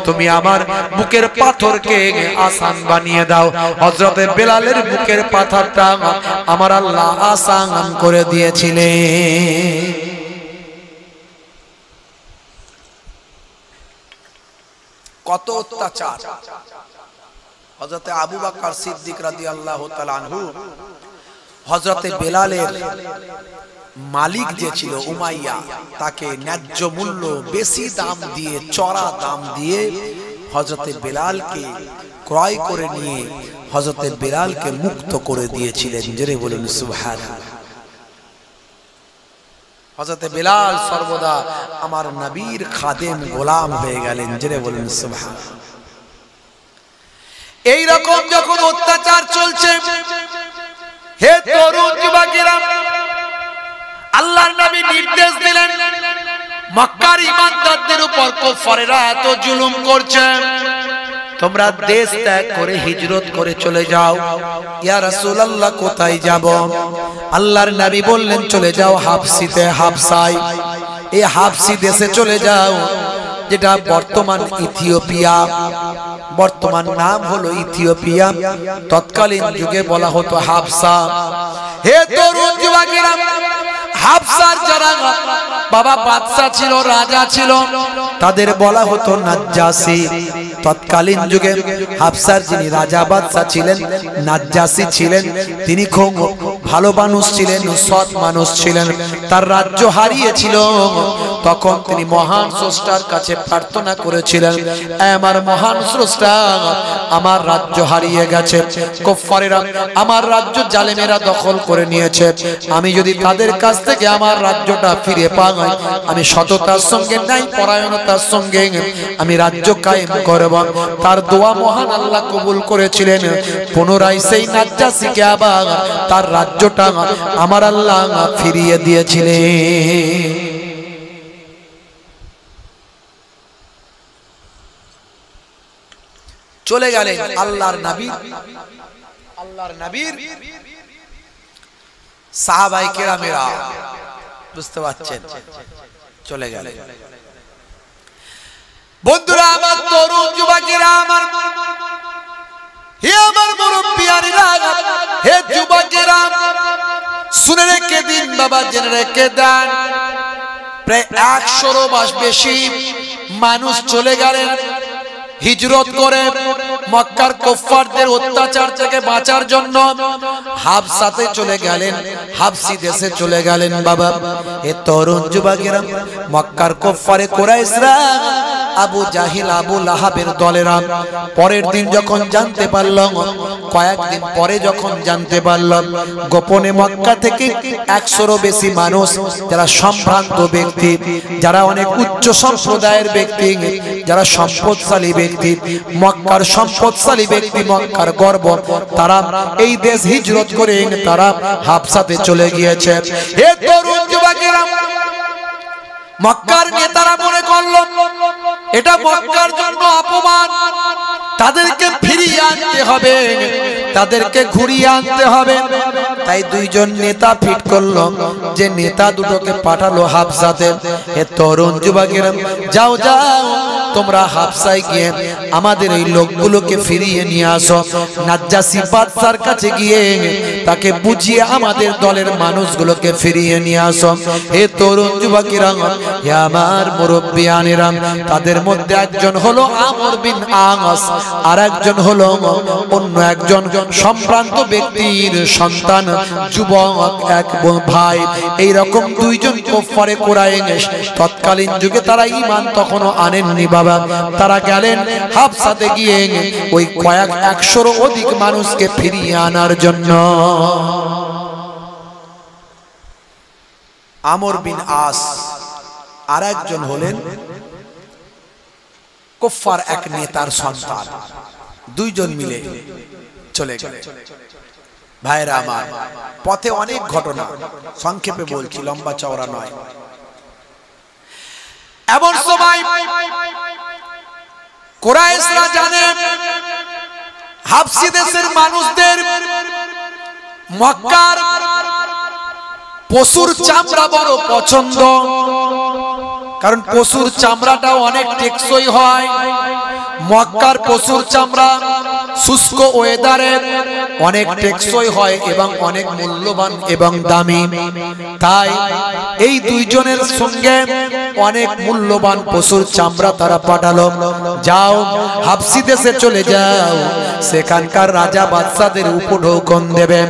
তুমি আমার বুকের পাথরকে আসান বানিয়ে দাও। হযরতে বেলালের বুকের পাথরটা আমার আল্লাহ আসান করে দিয়েছিলেন। কত অত্যাচার! হযরতে আবু বকর সিদ্দিক রাদিয়াল্লাহু তাআলা আনহু হযরতে বেলালের মালিক যে ছিল উমাইয়া, তাকে ন্যায্য মূল্য বেশি দাম দিয়ে, চড়া দাম দিয়ে হযরতে বেলালকে ক্রয় করে নিয়ে হযরতে বিলালকে মুক্ত করে দিয়েছিলেন। জোরে বলুন সুবহানাল্লাহ। হযরতে বিলাল সর্বদা আমার নবীর খাদেম গোলাম হয়ে গেলেন। জোরে বলুন সুবহানাল্লাহ। এই রকম যখন অত্যাচার চলছে, হে তরুণ যুবকেরা, আল্লাহর নবী নির্দেশ দিলেন মক্কার ঈমানদারদের উপর কুফারেরা এত জুলুম করছে, তোমরা দেশ ত্যাগ করে হিজরত করে চলে যাও। ইয়া রাসূলুল্লাহ কোথায় যাব? আল্লাহর নবী বললেন চলে যাও হাবশিতে, হাবশায়। এই হাবশি দেশে চলে যাও, যেটা বর্তমান ইথিওপিয়া, বর্তমান নাম হলো ইথিওপিয়া, তৎকালীন যুগে বলা হতো হাবশা। হে তরুণ যুবকেরা, হাবশার যারা বাবা বাদশা ছিল, রাজা ছিল, তাদের বলা হতো নাজ্জাসী। তৎকালীন যুগে হাবশার যিনি রাজা বাদশা ছিলেন, নাজ্জাসী ছিলেন। তিনি খুব ভালো মানুষ ছিলেন, সৎ মানুষ ছিলেন। তার রাজ্য হারিয়েছিল, তখন তিনি মহান স্রষ্টার কাছে প্রার্থনা করেছিলেন, আমার মহান স্রষ্টা, আমার রাজ্য হারিয়ে গেছে, কুফারেরা আমার রাজ্য জালেমেরা দখল করে নিয়েছে, আমি যদি তাদের কাছ থেকে আমার রাজ্যটা ফিরে পাই, আমি সততার সঙ্গে ন্যায় পরায়ণতার সঙ্গে আমি রাজ্য কায়েম করব। তার দোয়া মহান আল্লাহ কবুল করেছিলেন। পুনরায় সেই নাজ্জাসীকে আবার তার রাজ্যটা আমার আল্লাহ ফিরিয়ে দিয়েছিলেন। চলে গেলেন আল্লাহর নবীর সাহাবায়ে কেরামেরা, বুঝতে পারছেন, চলে গেলেন। বন্ধুরা আমার, তরুণ যুবকেরা আমার, হে আমার মুরব্বিয়ানেরা, হে যুবকেরা, শুনে রেখে দিন বাবা, জেনে রেখে দেন, প্রায় 100-এরও বেশি মানুষ চলে গেলেন হিজরত করে মক্কার কুফফারদের অত্যাচার থেকে বাঁচার জন্য হাবশাতে চলে গেলেন, হাবশি দেশে চলে গেলেন। বাবা, এ তরুণ যুবকেরা, মক্কার কুফফারে কুরাইশরা, আবু জাহিল, আবু লাহাবের দলেরা পরের দিন যখন জানতে পারলাম, কয়েকদিন পরে যখন জানতে পারলাম, গোপনে মক্কা থেকে 100-এরও বেশি মানুষ, যারা সম্ভ্রান্ত ব্যক্তি, যারা অনেক উচ্চ সম্প্রদায়ের ব্যক্তি, যারা সম্পদশালী ব্যক্তি, মক্কার সম্পদশালী ব্যক্তি, মক্কার গর্ব, তারা এই দেশ হিজরত করে তারা হাবশাতে চলে গিয়েছে। হে তরুণ যুবকেরা, মক্কার নেতারা মনে করলো এটা মক্কার জন্য অপমান, তাদেরকে ফিরিয়ে আনতে হবে, তাদেরকে ঘুরিয়ে আনতে হবে। তাই দুইজন নেতা ফিট করলো, যে নেতা দুটোকে পাঠালো হাবশাতে, হে তরুণ যুবকেরা, যাও যাও, তোমরা হাবশায় গিয়ে আমাদের এই লোকগুলোকে ফিরিয়ে নিয়ে আসো। নাজ্জাসী বাদশার কাছে গিয়ে তাকে বুঝিয়ে আমাদের দলের মানুষগুলোকে ফিরিয়ে নিয়ে আসো। হে তরুণ যুবকেরা, হে আমার মুরব্বিয়ানেরা, তাদের মধ্যে একজন হলো আমর বিন আস, আর একজন হলো অন্য একজন সম্ভ্রান্ত ব্যক্তির সন্তান, যুবক এক ভাই। এইরকম দুইজন কুফফারে কুরাইশ, তৎকালীন যুগে তারা ঈমান তখনও আনেননি বাবা। তারা গেলেন হাবশাতে গিয়ে ওই কয়েক 100-এরও অধিক মানুষকে ফিরিয়ে আনার জন্য। আমর বিন আস আর একজন হলেন কুফফার এক নেতার সন্তান, দুইজন মিলে চলে গেলেন। ভাইরা আমার, পথে অনেক ঘটনা, সংক্ষেপে বলছি, লম্বা চওড়া নয়। এমন সময় কুরাইশরা জানে হাবশি দেশের মানুষদের মক্কার পশুর চামড়া বড় পছন্দ, কারণ পশুর চামড়াটা অনেক টেকসই হয়। মক্কার পশুর চামড়া শুষ্ক ওয়েদারে অনেক টেকসই হয় এবং অনেক মূল্যবান এবং দামি। তাই এই দুইজনের সঙ্গে অনেক মূল্যবান পশুর চামড়া তারা পাঠালো, যাও হাবশি দেশে চলে যাও, সেখানকার রাজা বাদশাদের উপঢৌকন দেবে।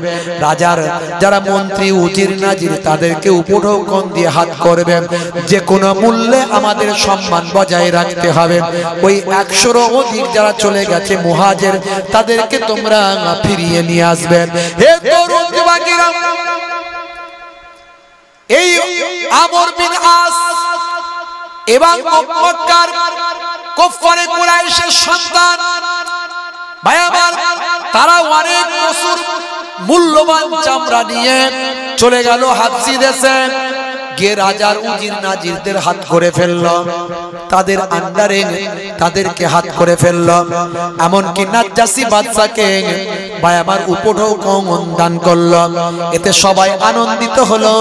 রাজার যারা মন্ত্রী উজির নাজির তাদেরকে উপঢৌকন দিয়ে হাত করবে, যে কোনো মূল্যে আমাদের সম্মান বজায় রাখতে হবে। ওই 100 অধিক যারা চলে গেছে মুহাজির তাদেরকে তোমরা ফিরিয়ে নিয়ে আসবে। হে তরুণ যুবকেরা, এই আমর বিন আস এবং মক্কার কুফারে কুরাইশের সন্তান ভাই আমার, তারা অনেক পশুর মূল্যবান চামড়া নিয়ে চলে গেল হাবশি দেশে, গিয়ে রাজার উজির নাজিরদের হাত করে ফেলল, তাদের আন্ডারে তাদেরকে হাত করে ফেলল। এমনকি নাজ্জাসী বাদশাকে ভাই আমার উপঢৌকন দান করল। এতে সবাই আনন্দিত হলো,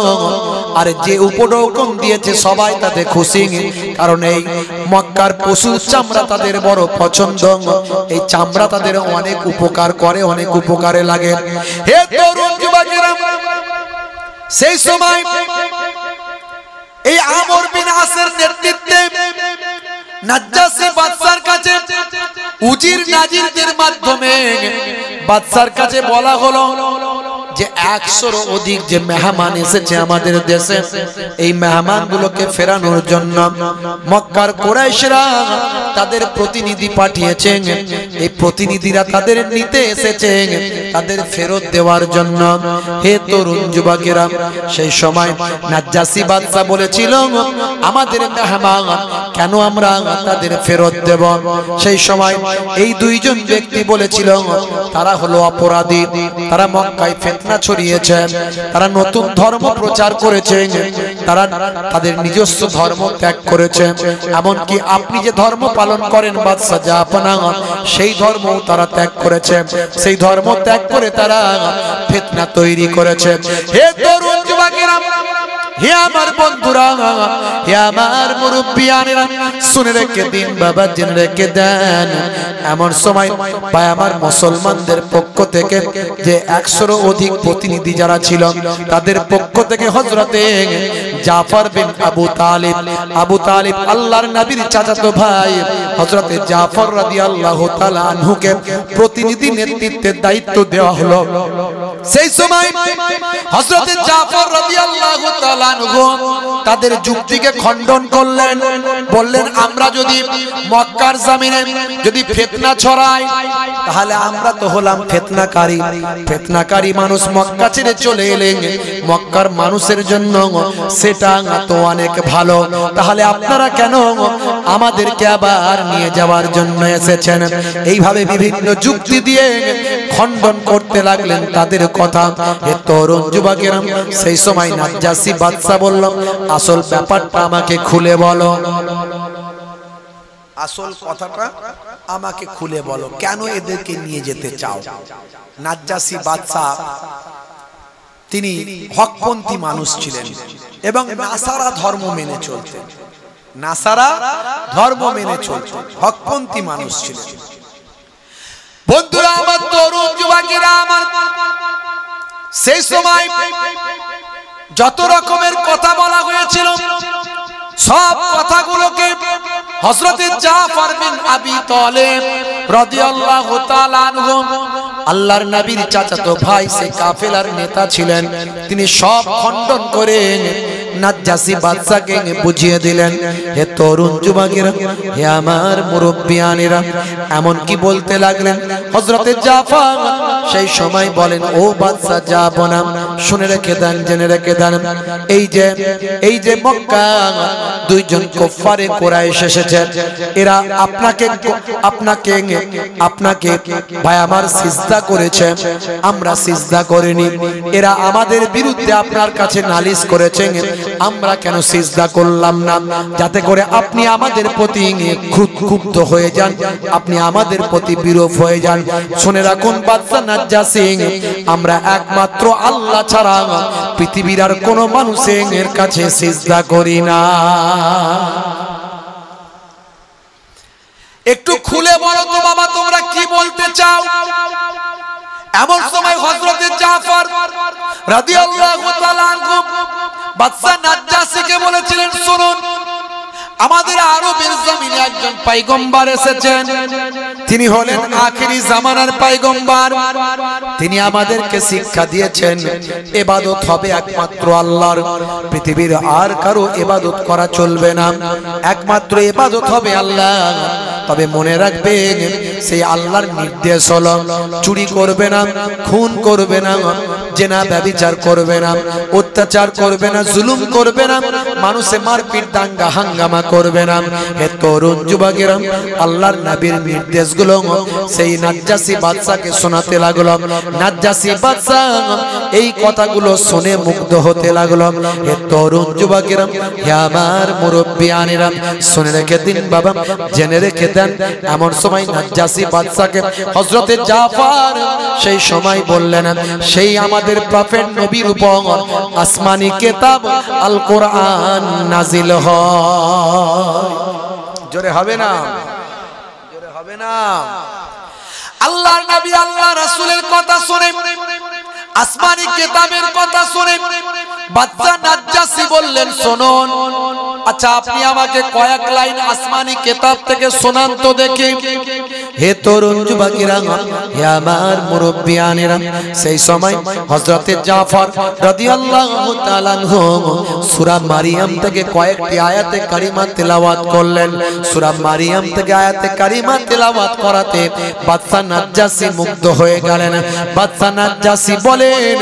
আর যে উপঢৌকন দিয়েছে সবাই তাতে খুশি, কারণ এই মক্কার পশুর চামড়া তাদের বড় পছন্দ। এই চামড়া তাদের অনেক উপকার করে, অনেক উপকারে লাগে। হে তরুণ যুবকেরা, সেই সময় এই আমর বিন আসের নেতৃত্বে নাজ্জাসী বাদশার কাছে উজির নাজিরদের মাধ্যমে বাদশার কাছে বলা হলো যে 100 অধিক যে মেহমান এসেছে আমাদের দেশে, এই মেহমানগুলোকে ফেরানোর জন্য মক্কার কুরাইশরা তাদের প্রতিনিধি পাঠিয়েছেন। এই প্রতিনিধিরা তাদের নিতে এসেছে, তাদের ফেরত দেওয়ার জন্য। হে তরুণ যুবকেরা, সেই সময় নাজ্জাসী বাদশা বলেছিল আমাদের মেহমান কেন আমরা তাদের ফেরত দেব? সেই সময় এই দুইজন ব্যক্তি বলেছিল তারা হলো অপরাধী, তারা মক্কায় ফিতনা ছড়িয়েছেন, তারা নতুন ধর্ম প্রচার করেছেন, তারা তাদের নিজস্ব ধর্ম ত্যাগ করেছে। এমনকি আপনি যে ধর্ম পালন করেন বাদশা জাহাপনা, সেই ধর্ম তারা ত্যাগ করেছে। সেই ধর্ম ত্যাগ করে তারা ফিতনা তৈরি করেছে। হে তরুণ যুবকেরা, হে আমার বন্ধুরা, হে আমার মুরব্বিয়ানেরা, শুনে রেখে দিন বাবা, জেনে রেখে দেন। এমন সময় ভাই আমার মুসলমানদের পক্ষ থেকে যে 100 অধিক প্রতিনিধি যারা ছিল তাদের পক্ষ থেকে হযরতে জাফর বিন আবু তালিব আল্লাহর নবীর চাচাতো ভাই হযরতে জাফর রাদিয়াল্লাহু তাআলা আনহুকে প্রতিনিধি নেতৃত্বের দায়িত্ব দেওয়া হলো। সেই সময় হযরতে জাফর রাদিয়াল্লাহু তাআলা আনহু তাদের যুক্তিকে খণ্ডন করলেন, বললেন আমরা যদি মক্কার জমিনে যদি ফিতনা ছড়াই তাহলে আমরা তো হলাম ফিতনাকারী। ফিতনাকারী মানুষ মক্কা ছেড়ে চলে এলেন, মক্কার মানুষের জন্য সেটা তো অনেক ভালো, তাহলে আপনারা কেন আমাদেরকে আবার নিয়ে যাওয়ার জন্য এসেছেন? এইভাবে বিভিন্ন যুক্তি দিয়ে খণ্ডন করতে লাগলেন তাদের কথা। হে তরুণ যুবকেরা, সেই সময় নাজ্জাসী বাদশা বলল আসল ব্যাপারটা আমাকে খুলে বলো, আসল কথাটা আমাকে খুলে বলো, কেন এদেরকে নিয়ে যেতে চাও? নাজ্জাসী বাদশা তিনি হকপন্থী মানুষ ছিলেন এবং নাসারা ধর্ম মেনে চলতেন, নাসারা ধর্ম মেনে চলতেন, হকপন্থী মানুষ ছিলেন। বন্ধুরা আমার, তরুণ যুবকেরা আমার, সেই সময় যত রকমের কথা বলা হয়েছিল সব কথাগুলোকে হযরতে জাফর বিন আবি তালিব রাদিয়াল্লাহু তাআলা আনহু আল্লাহর নবীর চাচাতো ভাই, সে কাফেলার নেতা ছিলেন, তিনি সব খণ্ডন করে নাজ্জাসী বাদশাকে বুঝিয়ে দিলেন। হে তরুণ যুবকেরা, হে আমার মুরব্বিয়ানেরা, এমন কি বলতে লাগলেন হযরতে জাফর সেই সময় বলেন ও বাদশা জাহাপনা, শুনে রেখে দেন, জেনে রেখে দেন, এই যে মক্কা দুইজন কুফারে কুরাইশ এসেছে, এরা আপনাকে ভাই আমার সিজদা করেছে, আমরা সিজদা করিনি। এরা আমাদের বিরুদ্ধে আপনার কাছে নালিশ করেছেন, আমরা কেন সিজদা করলাম না? যাতে করে আপনি আমাদের প্রতি ক্ষুব্ধ হয়ে যান, আপনি আমাদের প্রতি বিরূপ হয়ে যান। শুনে রাখুন বাদশা নাজ্জাসী, আমরা একমাত্র আল্লাহ ছাড়া পৃথিবীর আর কোনো মানুষের কাছে সিজদা করি না। একটু খুলে বলো তো বাবা, তোমরা কি বলতে চাও? এমন সময় হযরতে জাফর রাদিয়াল্লাহু তাআলা আনহু বাদশা নাজ্জাশীকে বলেছিলেন, শুনুন, আমাদের আরবের জমিনে একজন পয়গম্বর এসেছেন, তিনি হলেন আখিরি জামানার পয়গম্বর। তিনি আমাদেরকে শিক্ষা দিয়েছেন ইবাদত হবে একমাত্র আল্লাহর, পৃথিবীর আর কারো ইবাদত করা চলবে না, একমাত্র ইবাদত হবে আল্লাহ। তবে মনে রাখবেন, সেই আল্লাহর নির্দেশ হলো চুরি করবে না, খুন করবে না, জেনা ব্যভিচার করবে না, অত্যাচার করবে না, জুলুম করবে না, মানুষে মারপিট দাঙ্গা হাঙ্গামা করবে না। হে তরুণ যুবকেরা, আল্লাহর নবীর নির্দেশগুলো সেই নাজ্জাশী বাদশাকে শোনাতে লাগলো। নাজ্জাশী বাদশা এই কথাগুলো শুনে মুগ্ধ হতে লাগলো। হে তরুণ যুবকেরা, হে আমার মুরব্বিয়ানেরা, শুনে রেখে দিন বাবা, জেনে রেখে দেন। এমন সময় নাজ্জাশী বাদশাকে হযরতে জাফর সেই সময় বললেন, সেই আমাদের প্রফেট নবীর উপর আসমানি কিতাব আল কোরআন নাজিল হয়। জোরে হবে না? জোরে হবে না? আল্লাহর নবী আল্লাহ রাসূলের কথা শুনে, আসমানি কিতাবের কথা শুনে বাদশা নাজ্জাশী বললেন, শুনুন, আচ্ছা আপনি আমাকে কয়েক লাইন আসমানি কিতাব থেকে শোনান তো দেখি। হে তরুণ যুবকেরা, হে আমার মুরব্বিয়ানেরা, সেই সময় হযরতে জাফর রাদিয়াল্লাহু তাআলা আনহু সূরা মারিয়াম থেকে কয়েকটি আয়াতে কারিমা তেলাওয়াত করলেন। সূরা মারিয়াম থেকে আয়াতে কারিমা তেলাওয়াত করাতে বাদশা নাজ্জাশী মুগ্ধ হয়ে গেলেন। বাদশা নাজ্জাশী বলেন,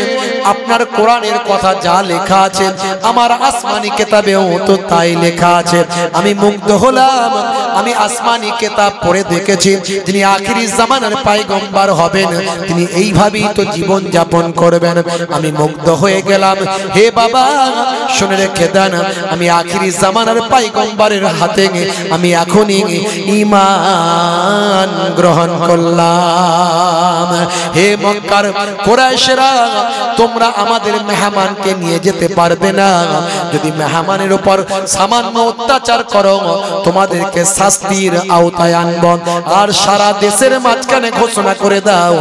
আপনার কোরআনের কথা যা লেখা আছে আমার আসমানি কিতাবেও তো তাই লেখা আছে। আমি মুগ্ধ হলাম। আমি আসমানি কিতাব পড়ে দেখেছি তিনি আখিরি জামানার পয়গম্বর হবেন, তিনি এইভাবেই তো জীবন যাপন করবেন। আমি মুগ্ধ হয়ে গেলাম। হে বাবা, শুনে রেখে দেন, আমি আখিরি জামানার পয়গম্বরের হাতে আমি এখনই ঈমান গ্রহণ করলাম। হে মক্কার কুরাইশরা, তোমরা আমাদের মেহমানকে নিয়ে যেতে পারবে না। যদি মেহমানের উপর সামান্য অত্যাচার করো তোমাদেরকে শাস্তির আওতায় আনব। আর সারা দেশের মাঝখানে ঘোষণা করে দাও,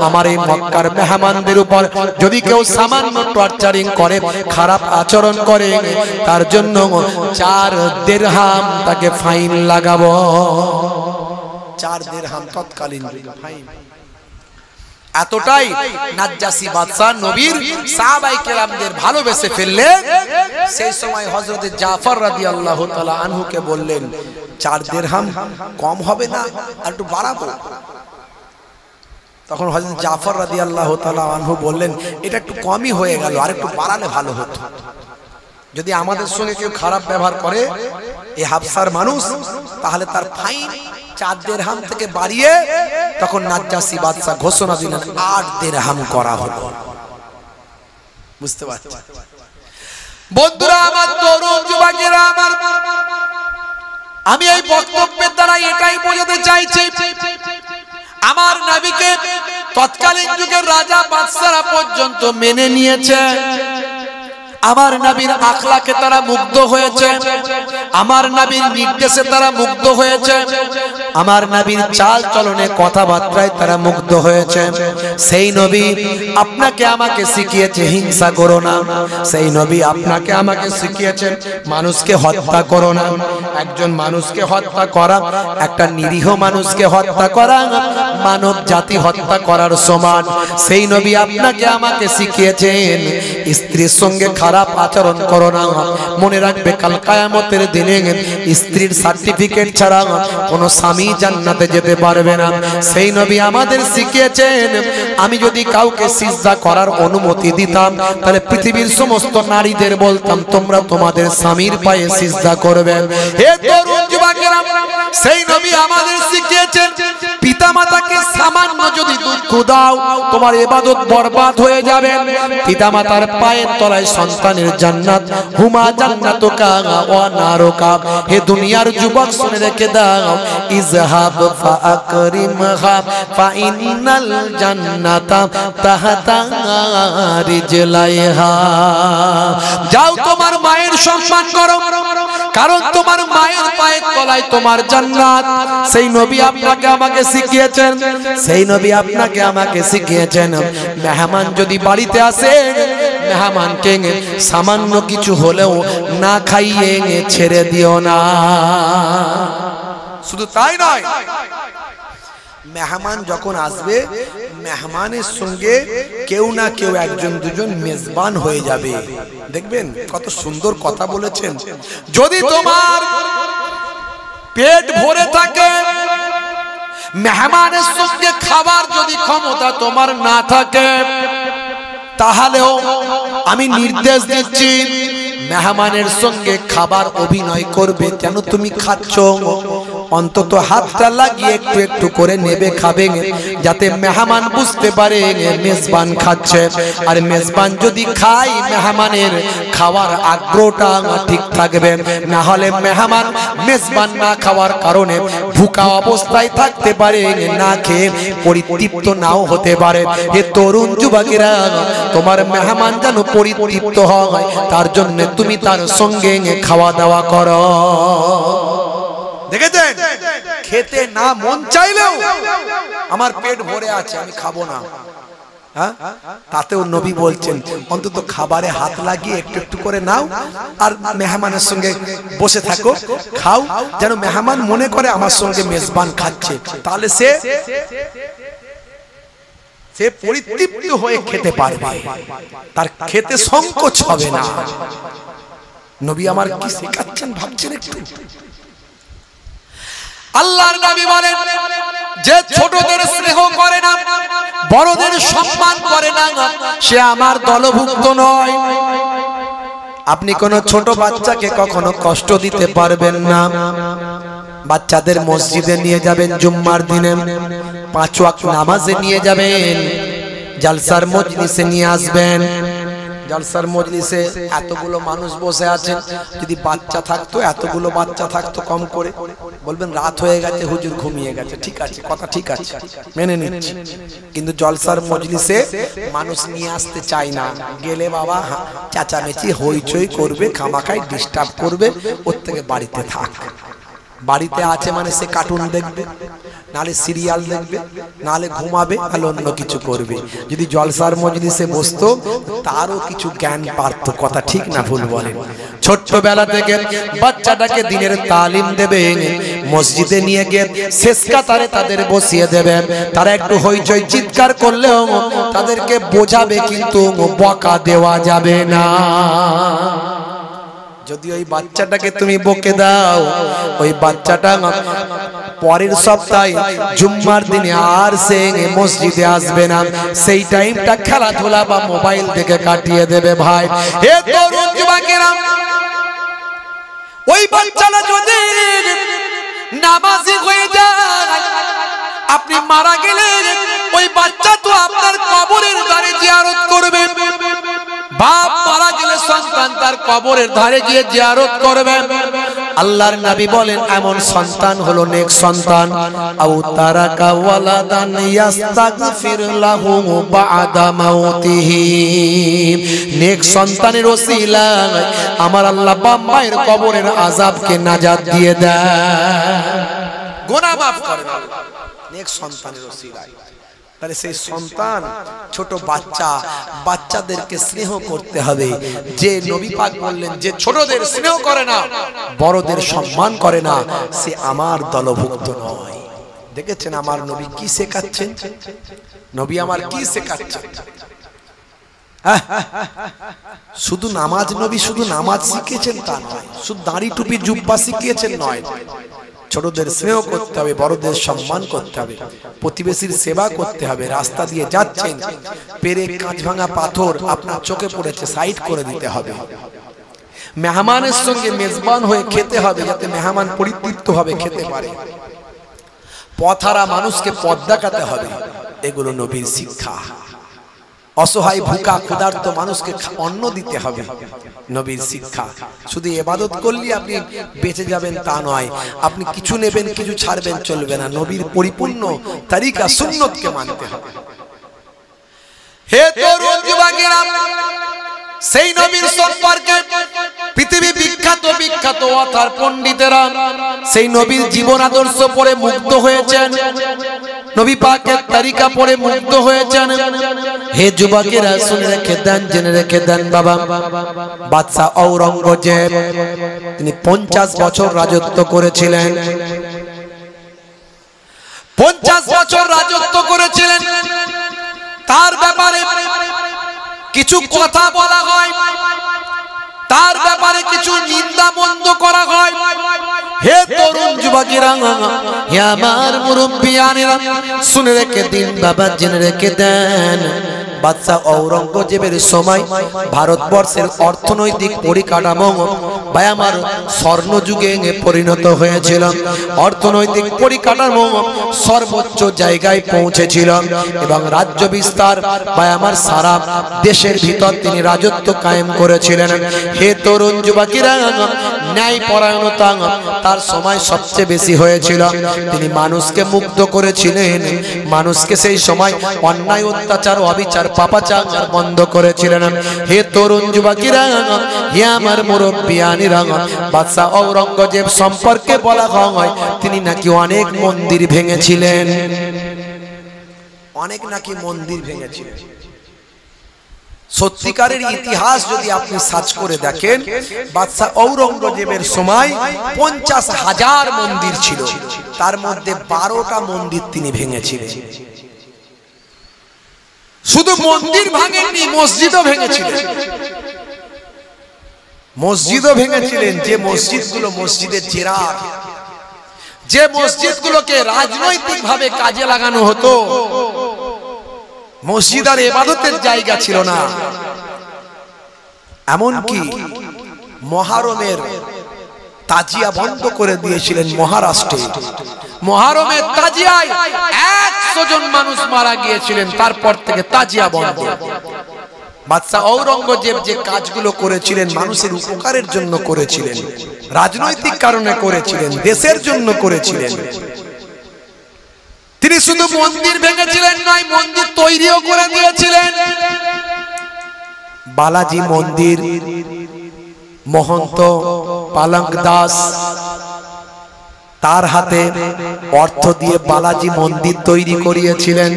আমার এই মক্কার মেহমানদের উপর যদি কেউ সামান্য টর্চারিং করে, খারাপ আচরণ করে, তার জন্য 4 দিরহাম তাকে ফাইন লাগাবো। 4 দিরহাম তৎকালীন ফাইন। এতটাই নাজ্জাশী বাদশা নবীর সাহাবায়ে কেরামদের ভালোবেসে ফেললেন। সেই সময় হযরতে জাফর রাদিয়াল্লাহু তাআলা আনহুকে বললেন, 4 দিরহাম কম হবে না, আর একটু বাড়াবো? তখন হযরত জাফর রাদিয়াল্লাহু তাআলা আনহু বললেন, এটা একটু কমই হয়ে গেল, আর একটু বাড়ালে ভালো হতো। যদি আমাদের সঙ্গে কেউ খারাপ ব্যবহার করে, এই হাবশার মানুষ, তাহলে তার ফাইন 4 দিরহাম থেকে বাড়িয়ে তখন নাজ্জাশী বাদশা ঘোষণা দিলেন 8 দিরহাম করা হলো। বুঝতে পারছেন বন্ধুরা আমার, তরুণ যুবকেরা আমার, আমি এই বক্তব্যের দ্বারা এটাই বোঝাতে চাইছি, আমার নবীকে তৎকালীন যুগের রাজা বাদশারা পর্যন্ত মেনে নিয়েছে। আমার নবীর আখলাকে তারা মুগ্ধ হয়েছে, আমার নবীর নির্দেশে তারা মুগ্ধ হয়েছে, আমার নবীর চাল চলনে কথাবার্তায় তারা মুগ্ধ হয়েছে। সেই নবী আপনাকে আমাকে শিখিয়েছে হিংসা করো না, সেই নবী আপনাকে আমাকে শিখিয়েছেন মানুষকে হত্যা করো না। একজন মানুষকে হত্যা করা, একটা নিরীহ মানুষকে হত্যা করা মানব জাতি হত্যা করার সমান। সেই নবী আপনাকে আমাকে শিখিয়েছেন স্ত্রীর সঙ্গে খারাপ আচরণ করো না। মনে রাখবে কাল কিয়ামতের দিনে স্ত্রীর সার্টিফিকেট ছাড়া কোনো স্বামী জান্নাতে যেতে পারবে না। সেই নবী আমাদের শিখিয়েছেন, আমি যদি কাউকে সিজদা করার অনুমতি দিতাম তাহলে পৃথিবীর সমস্ত নারীদের বলতাম তোমরা তোমাদের স্বামীর পায়ে সিজদা করবে। হে তরুণ যুবকেরা, সেই নবী আমাদের শিখিয়েছেন পিতামাতাকে সামান্য যদি দুঃখ দাও তোমার ইবাদত বরবাদ হয়ে যাবে। পিতামাতার পায়ের তলায় সন্তানের জান্নাত, হুমা জান্নাতুকা ওয়া নারুকা। হে দুনিয়ার যুবক, শুনে রেখে দাও, ইজহাব ফাআকরিমহা ফাইনাল জান্নাতা তাহতা রিজলাইহা। যাও তোমার মায়ের সম্মান করো, কারণ তোমার মায়ের পায়ের তলায় তোমার জান্নাত। জান্নাত। সেই নবী আপনাকে আমাকে শিখিয়েছেন, সেই নবী আপনাকে আমাকে শিখিয়েছেন, মেহমান যদি বাড়িতে আসে মেহমানকে সামান্য কিছু হলেও না খাইয়ে ছেড়ে দিও না। শুধু তাই নয়, মেহমান যখন আসবে মেহমানের সঙ্গে কেউ না কেউ একজন দুজন মেজবান হয়ে যাবে। দেখবেন কত সুন্দর কথা বলেছেন। যদি তোমার পেট ভরে থাকে, মেহমানের সঙ্গে খাবার যদি ক্ষমতা তোমার না থাকে, তাহলেও আমি নির্দেশ দিচ্ছি মেহমানের সঙ্গে খাবার অভিনয় করবে যেন তুমি খাচ্ছ। অন্তত হাতটা লাগিয়ে একটু একটু করে নেবে, খাবে, যাতে মেহমান বুঝতে পারে মেজবান খাচ্ছে। আর মেজবান যদি খায় মেহমানের খাওয়ার আগ্রহটা ঠিক থাকবে। না হলে মেহমান মেজবান না খাওয়ার কারণে ভুকা অবস্থায় থাকতে পারে, না খেয়ে পরিতৃপ্ত নাও হতে পারে। হে তরুণ যুবকেরা, তোমার মেহমান যেন পরিতৃপ্ত হয় তার জন্য তুমি তার সঙ্গে খাওয়া দাওয়া করো। দেখেছেন, খেতে না মন চাইলেও আমার পেট ভরে আছে আমি খাবো না, তাতেও নবী বলছেন অন্তত খাবারে হাত লাগিয়ে একটু একটু করে নাও আর মেহমানের সঙ্গে বসে থাকো, খাও, যেন মেহমান মনে করে আমার সঙ্গে মেজবান খাচ্ছে। তাহলে সে পরিতৃপ্ত হয়ে খেতে পারবে, তার খেতে সংকোচ হবে না। নবী আমার কি শেখাচ্ছেন ভাবছেন একটু? আল্লাহর নবী বলেন, যে ছোটদের স্নেহ করে না, বড়দের সম্মান করে না, সে আমার দলভুক্ত নয়। আপনি কোন ছোট বাচ্চাকে কখনো কষ্ট দিতে পারবেন না। বাচ্চাদের মসজিদে নিয়ে যাবেন, জুম্মার দিনে 5 ওয়াক্ত নামাজে নিয়ে যাবেন, জালসার মজলিসে নিয়ে আসবেন। জালসার মজলিসে এতগুলো মানুষ বসে আছেন, যদি বাচ্চা থাকতো, এতগুলো বাচ্চা থাকতো কম করে, বলবেন রাত হয়ে গেছে হুজুর ঘুমিয়ে গেছে। ঠিক আছে, কথা ঠিক আছে, মেনে নিচ্ছি। কিন্তু জলসার মজলিসে মানুষ নিয়ে আসতে চায় না। গেলে বাবা চেঁচামেচি হইচই করবে, খামাখাই ডিস্টার্ব করবে, ওর থেকে বাড়িতে থাক। বাড়িতে আছে মানে সে কার্টুন দেখবে, নালে সিরিয়াল দেখবে, নালে ঘুমাবে, নালে অন্য কিছু করবে। যদি জলসার মজলিসে বসতো তারও কিছু জ্ঞান পারতো। কথা ঠিক না ভুল বলেন? ছোট্টবেলা থেকে বাচ্চাটাকে দিনের তালিম দেবে, মসজিদে নিয়ে গিয়ে শেষ কাতারে তাদের বসিয়ে দেবে। তারা একটু হইচই চিৎকার করলেও তাদেরকে বোঝাবে, কিন্তু বকা দেওয়া যাবে না। যদি ওই বাচ্চাটাকে তুমি বকে দাও, ওই বাচ্চাটা পরের সপ্তাহে জুম্মার দিনে আর সে মসজিদে আসবে না। সেই টাইমটা খেলাধুলা বা মোবাইল দেখে কাটিয়ে দেবে। ভাই, হে তরুণ যুবকেরা, ওই বাচ্চাটা যদি নামাজি হয়ে যায়, আপনি মারা গেলে ওই বাচ্চা তো আপনার কবরের ধারে জিয়ারত করবে। বাপ মারা গেলে সন্তান তার কবরের ধারে গিয়ে জিয়ারত করবে। আল্লাহর নবী বলেন, এমন সন্তান হলো নেক সন্তান। আও তারাকা ওয়ালাদান ইস্তাগফির লাহু বা'দা মাউতিহি। নেক সন্তানের ওসিলায় আমার আল্লাহ বাপ মায়ের কবরের আযাবকে নাজাত দিয়ে দেয়, গুনাহ মাফ করে আল্লাহ নেক সন্তানের ওসিলায়। তাহলে সেই সন্তান, ছোট বাচ্চা, বাচ্চাদেরকে স্নেহ করতে হবে। যে নবী পাক বললেন, যে ছোটদের স্নেহ করে না, বড়দের সম্মান করে না, সে আমার দলভুক্ত নয়। দেখেছেন আমার নবী কি শেখাচ্ছেন? নবী আমার কি শেখাচ্ছেন? শুধু নামাজ, নবী শুধু নামাজ শিখিয়েছেন তা নয়, শুধু দাড়ি টুপি জুব্বা শিখিয়েছেন নয়। ছোটদের স্নেহ করতে হবে, বড়দের সম্মান করতে হবে, প্রতিবেশীর সেবা করতে হবে। রাস্তা দিয়ে যাচ্ছেন, পেরেক কাঁচ ভাঙা পাথর আপনার চোখে পড়েছে, সাইড করে দিতে হবে। মেহমানের সঙ্গে মেজবান হয়ে খেতে হবে, যাতে মেহমান পরিতৃপ্ত হবে খেতে পারে। পথহারা মানুষকে পথ দেখাতে হবে, এগুলো নবীর শিক্ষা। অসহায় ভুকা ক্ষুধার্ত মানুষকে অন্ন দিতে হবে, নবীর শিক্ষা। শুধু ইবাদত করলে আপনি বেঁচে যাবেন তা নয়, আপনি কিছু নেবেন কিছু ছাড়বেন চলবে না। নবীর পরিপূর্ণ তরিকা সুন্নতকে মানতে হবে। হে তরুণ যুবকেরা, সেই নবীর সম্পর্কে পৃথিবী বিখ্যাত বিখ্যাত অথার পণ্ডিতেরা সেই নবীর জীবন আদর্শ পড়ে মুগ্ধ হয়েছেন, নবী পাকের তরিকা পড়ে মুগ্ধ হয়েছেন। হে যুবকেরা শুনে রেখে দেন, জেনে রেখে দেন বাবা, বাদশা ঔরঙ্গজেব তিনি 50 বছর রাজত্ব করেছিলেন। 50 বছর রাজত্ব করেছিলেন। তার ব্যাপারে কিছু কথা বলা হয়, তার ব্যাপারে কিছু নিন্দা মন্দ করা হয়। হে তরুণ যুবকেরা, হে আমার মুরব্বিয়ানেরা, শুনে রেখে দিন বাবা, জেনে রেখে দেন, বাদশা ঔরঙ্গজেবের সময় ভারতবর্ষের অর্থনৈতিক পরিকাঠামো ভাই আমার স্বর্ণযুগে পরিণত হয়েছিল। অর্থনৈতিক পরিকাঠামো সর্বোচ্চ জায়গায় পৌঁছেছিল এবং রাজ্য বিস্তার ভাই আমার সারা দেশের ভিতর তিনি রাজত্ব কায়েম করেছিলেন। হে তরুণ যুবকেরা, ন্যায় পরায়ণতা তার সময় সবচেয়ে বেশি হয়েছিল। তিনি মানুষকে মুগ্ধ করেছিলেন, মানুষকে সেই সময় অন্যায় অত্যাচার অবিচার পাপাচার বন্ধ করেছিলেন। হে তরুণ যুবকেরা, হে আমার মুরব্বিয়ানেরা, বাদশা ঔরঙ্গজেব সম্পর্কে বলা হয় তিনি নাকি অনেক মন্দির ভেঙেছিলেন, অনেক নাকি মন্দির ভেঙেছিলেন। সত্যিকারের ইতিহাস যদি আপনি সার্চ করে দেখেন, বাদশা ঔরঙ্গজেবের সময় 50,000 মন্দির ছিল, তার মধ্যে 12টা মন্দির তিনি ভেঙেছিলেন। শুধু মন্দির ভাঙেননি, মসজিদও ভেঙেছিলেন। মসজিদও ভেঙেছিলেন, যে মসজিদগুলো মসজিদের জেরার, যে মসজিদগুলোকে রাজনৈতিক ভাবে কাজে লাগানো হতো, মসজিদ আর ইবাদতের জায়গা ছিল না। এমনকি মহরমের তাজিয়া বন্ধ করে দিয়েছিলেন মহারাষ্ট্রে। মহরমের তাজিয়ায় 100 জন মানুষ মারা গিয়েছিলেন, তারপর থেকে তাজিয়া বন্ধ। বাদশা ঔরঙ্গজেব যে কাজগুলো করেছিলেন মানুষের উপকারের জন্য করেছিলেন, রাজনৈতিক কারণে করেছিলেন, দেশের জন্য করেছিলেন। তিনি শুধু মন্দির ভেঙেছিলেন নয়, মন্দির তৈরিও করে দিয়েছিলেন। বালাজি মন্দির মহন্ত পালঙ্ক দাস তার হাতে অর্থ দিয়ে বালাজি মন্দির তৈরি করিয়েছিলেন,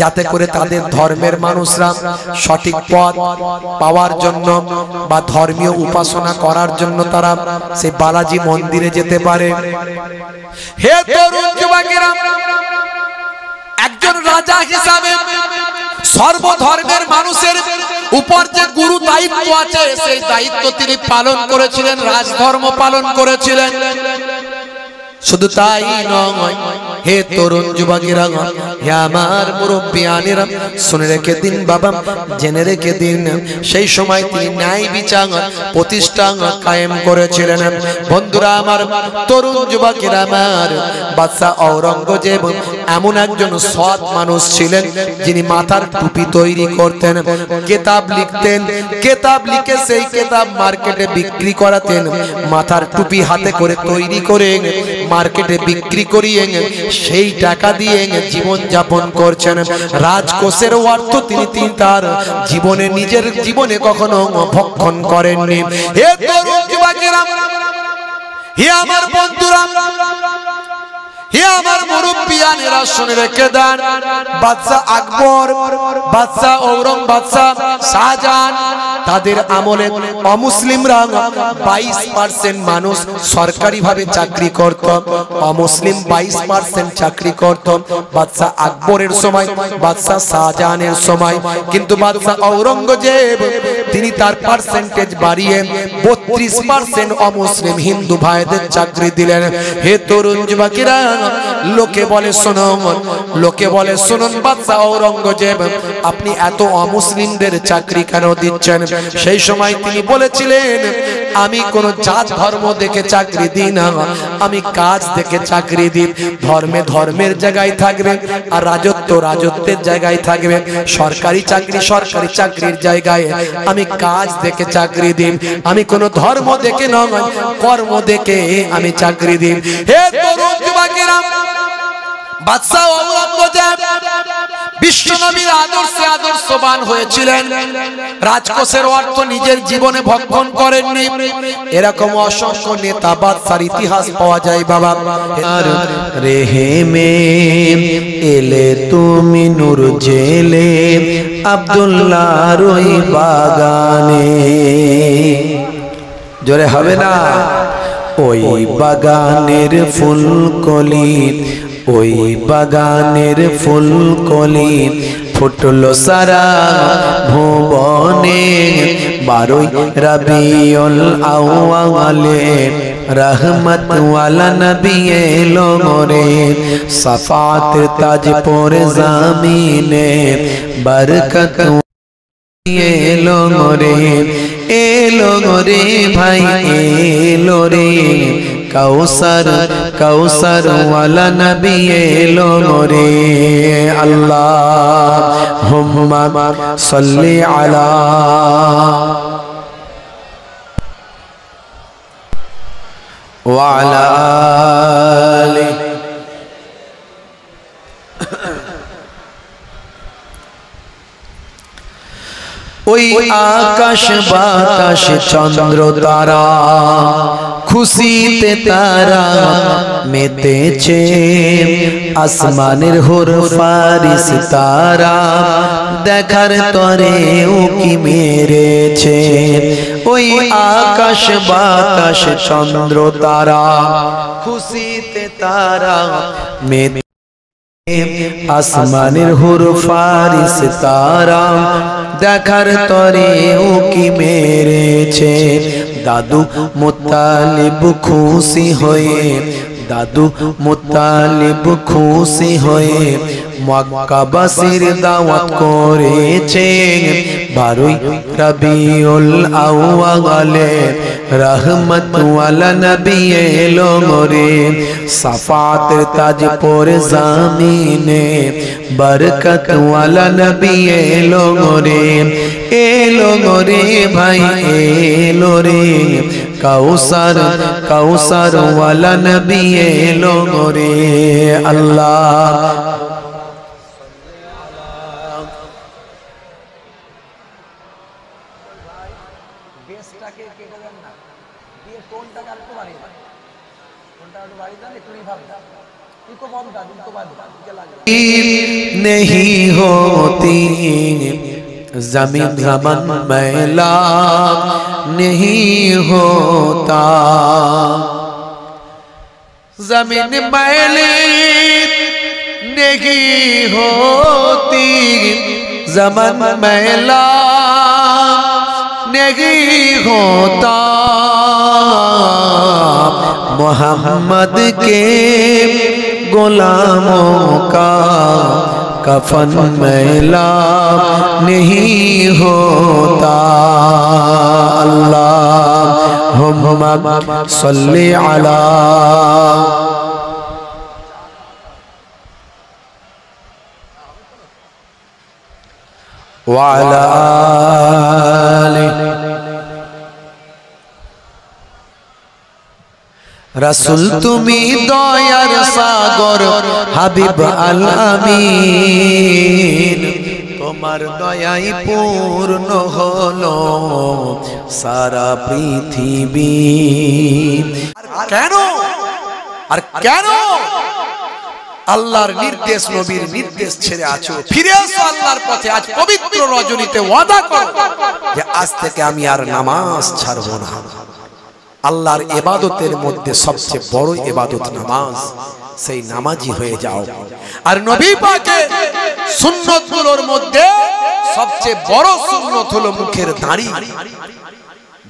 যাতে করে তাদের ধর্মের মানুষরা সঠিক পথ পাওয়ার জন্য বা ধর্মীয় উপাসনা করার জন্য তারা সেই বালাজি মন্দিরে যেতে পারে। হে তরুণ যুবকেরা, একজন রাজা হিসাবে সর্বধর্মের মানুষের উপর যে গুরু দায়িত্ব আছে, সেই দায়িত্ব তিনি পালন করেছিলেন, রাজধর্ম পালন করেছিলেন। শুধু তাই নয়, হে তরুণ যুবকেরা, হে আমার মুরব্বিয়ানেরা, শুনে রেখে দিন বাবা, জেনে রেখে দিন, সেই সময় তিনি ন্যায় বিচার প্রতিষ্ঠা কায়েম করেছিলেন। বন্ধুরা আমার, তরুণ যুবকেরা আমার, বাদশা ঔরঙ্গজেব এমন একজন সৎ মানুষ ছিলেন, যিনি মাথার টুপি তৈরি করতেন, কিতাব লিখতেন, কিতাব লিখে সেই কিতাব মার্কেটে বিক্রি করাতেন। মাথার টুপি হাতে করে তৈরি করে মার্কেটে বিক্রি করিয়ে সেই টাকা দিয়ে জীবন যাপন করছেন। রাজকোষের অর্থ তিনি তার জীবনে, নিজের জীবনে কখনো ভক্ষণ করেননি। হে তরুণ যুবকেরা, হে আমার বন্ধুরা, হে আমার মুরব্বিয়ানেরা, শুনে রেখে দেন, বাদশা আকবর, বাদশা ঔরঙ্গজেব, বাদশা শাহজাহান, তাদের আমলে অমুসলিমরা 22% মানুষ সরকারি ভাবে চাকরি করত, অমুসলিম 22% চাকরি করত। বাদশা আকবরের সময়, বাদশা শাহজাহানের সময়, কিন্তু বাদশা ঔরঙ্গজেব তিনি তার পার্সেন্টেজ বাড়িয়ে 32% অমুসলিম হিন্দু ভাইদের চাকরি দিলেন। হে তরুণ যুবকেরা, লোকে বলে শুনুন, লোকে বলে শুনুন, বাদশা ঔরঙ্গজেব আপনি এত অমুসলিমদের চাকরি কেন দিচ্ছেন? সেই সময় তিনি বলেছিলেন, আমি কোন জাত ধর্ম দেখে চাকরি দিই না, আমি কাজ দেখে চাকরি দিই। ধর্মে ধর্মের জায়গায় থাকবে, আর রাজত্ব রাজত্বের জায়গায় থাকবে। সরকারি চাকরি সরকারি চাকরির জায়গায়, আমি কাজ দেখে চাকরি দিই। আমি কোন ধর্ম দেখে নয়, কর্ম দেখে আমি চাকরি দিই। হে তরুণ যুবকেরা, বাদশা ঔরঙ্গজেব বিশ্বনবীর আদর্শে আদর্শবান হয়েছিলেন, রাজকোষের অর্থ নিজের জীবনে ভক্ষণ করেননি। এরকম অসংখ্য নেতা বাদশার ইতিহাস পাওয়া যায় বাবা। রেহেমে এলে তুমি নূর জেলে আব্দুল্লাহর ওই বাগানে, জোরে হবে না? ওই বাগানের ফুলকলি, ওই বাগানের ফুলকলি ফুটলো সারা ভুবনে, 12 রবিউল আউয়ালে रहमत वाला नबी एलो मोरे, सफात ताज पोरे ज़मीने बरकत एलो मोरे भाई एलो रे, कौसर कौसर वाला नबी एलो मोरे। अल्लाहुम्मा सल्ली अला वाला आले। ওই আকাশ বাতাস চন্দ্র তারা খুশিতে তারা মেতেছে, আসমানের হুর ফারিস তারা দেখার তরে উকি মেরেছে। ওই আকাশ বাতাস চন্দ্র তারা খুশিতে তারা মেতে, আসমানের হুর ফারিস তারা দেখার তরে উকি মেরেছে। দাদু মুত্তালিব খুশি হয়ে, দাদু মুত্তালিব খুশি হয়ে মক্কাবাসীর দাওয়াত করেছে। 12 রবিউল আউয়ালে रहमत वाला नबी एलो मोरे, सफात ताज पोरे ज़मीने बरकत वाला नबी एलो मोरे भाई एलो रे, कौसर कौसर वाला नबी एलो मोरे। अल्लाह नहीं होती जमीन रमन मैला नहीं होता, जमीन मैली नहीं होती, जमन मैला नहीं होता। मोहम्मद के गुलामों का कफन मैला नहीं होता। अल्लाहुम्मा सल्ली अला वाला आले। रसूल तुमी दयार सागर हाबिब आल आमीन, তোমার দয়াই পূর্ণ হলো সারা পৃথিবী। কেন আর কেন আল্লাহর নির্দেশ নবীর নির্দেশ ছেড়ে আছো? ফিরে আসো আল্লাহর পথে। আজ পবিত্র রজনীতে ওয়াদা করো যে আজ থেকে আমি আর নামাজ ছাড়ব না। আল্লাহর ইবাদতের মধ্যে সবচেয়ে বড় ইবাদত নামাজ, সেই নামাজি হয়ে যাও। আর নবী পাকের সুন্নতগুলোর মধ্যে সবচেয়ে বড় সুন্নত হলো মুখের দাড়ি।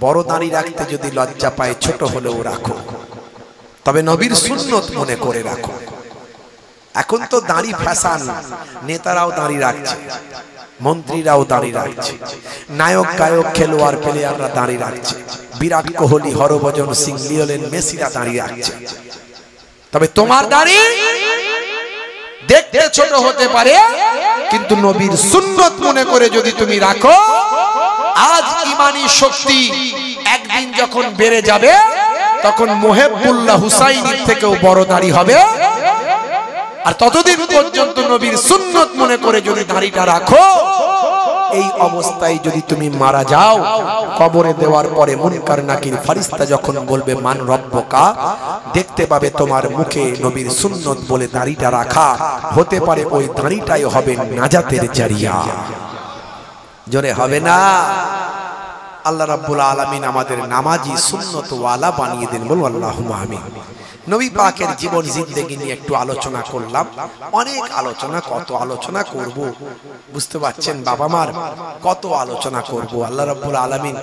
বড় দাড়ি রাখতে যদি লজ্জা পায় ছোট হলেও রাখো, তবে নবীর সুন্নত মনে করে রাখো। এখন তো দাড়ি ফ্যাশন, নেতারাও দাড়ি রাখছে, মন্ত্রীরাও দাড়ি রাখছে, নায়ক গায়ক খেলোয়াড় প্লেয়াররা দাড়ি রাখছে, বিরাট কোহলি হরভজন সিং লিওনেল মেসিরা দাড়ি রাখছে। তবে তোমার দাড়ি দেখতে ছোট হতে পারে, কিন্তু নবীর সুন্নত মনে করে যদি তুমি রাখো, আজ ইমানি শক্তি একদিন যখন বেড়ে যাবে, তখন মুহিবুল্লাহ হুসাইনির থেকেও বড় দাড়ি হবে। আর ততদিন পর্যন্ত নবীর সুন্নত মনে করে যদি দাড়িটা রাখো, এই অবস্থায় যদি তুমি মারা যাও, কবরে দেওয়ার পরে মুনকার নাকির ফেরেশতা যখন বলবে মান রব্বুকা, দেখতে পাবে তোমার মুখে নবীর সুন্নত বলে দাড়িটা রাখা, হতে পারে ওই দাড়িটাই হবে নাজাতের জারিয়া। জোরে হবে না? আল্লাহ রাব্বুল আলামিন আমাদের নামাজি সুন্নত ওয়ালা বানিয়ে দেন, বলুন আল্লাহুম্মা আমিন। নবী পাকের জীবন জিন্দেগি নিয়ে একটু আলোচনা করলাম, অনেক আলোচনা, কত আলোচনা করব বুঝতে পারছেন বাবা মার, কত আলোচনা করব। আল্লাহ রাব্বুল আলামিন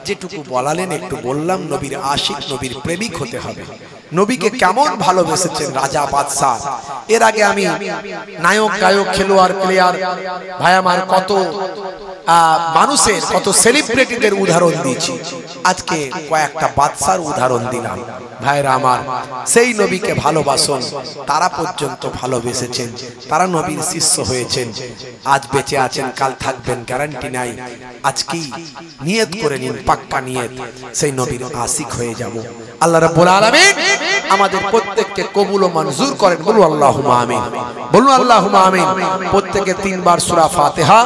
যেটুকু বলালেন একটু বললাম। নবীর আশিক, নবীর প্রেমিক হতে হবে। নবীকে কেমন ভালোবেসেছেন রাজা বাদশা। এর আগে আমি নায়ক, গায়ক, খেলোয়াড়, প্লেয়ার ভাই আমার কত মানুষের, কত সেলিব্রিটিদের উদাহরণ দিয়েছি। আজকে কয়েকটা বাদশার উদাহরণ দিলাম। ভাইরা আমার, সেই নবীকে ভালোবাসুন, তারা পর্যন্ত ভালোবেসেছেন, তারা নবীর শিষ্য হয়েছেন, আজ বেঁচে আছেন, কাল থাকবেন, গ্যারান্টি নাই। আজকেই নিয়ত করে নিন, পাক্কা নিয়ত, সেই নবীর আশিক হয়ে যাব। আল্লাহ রাব্বুল আলামিন আমাদের প্রত্যেককে কবুল ও মঞ্জুর করেন, বলুন আল্লাহুম্মা আমিন, বলুন আল্লাহুম্মা আমিন। প্রত্যেকে 3 বার সূরা ফাতিহা,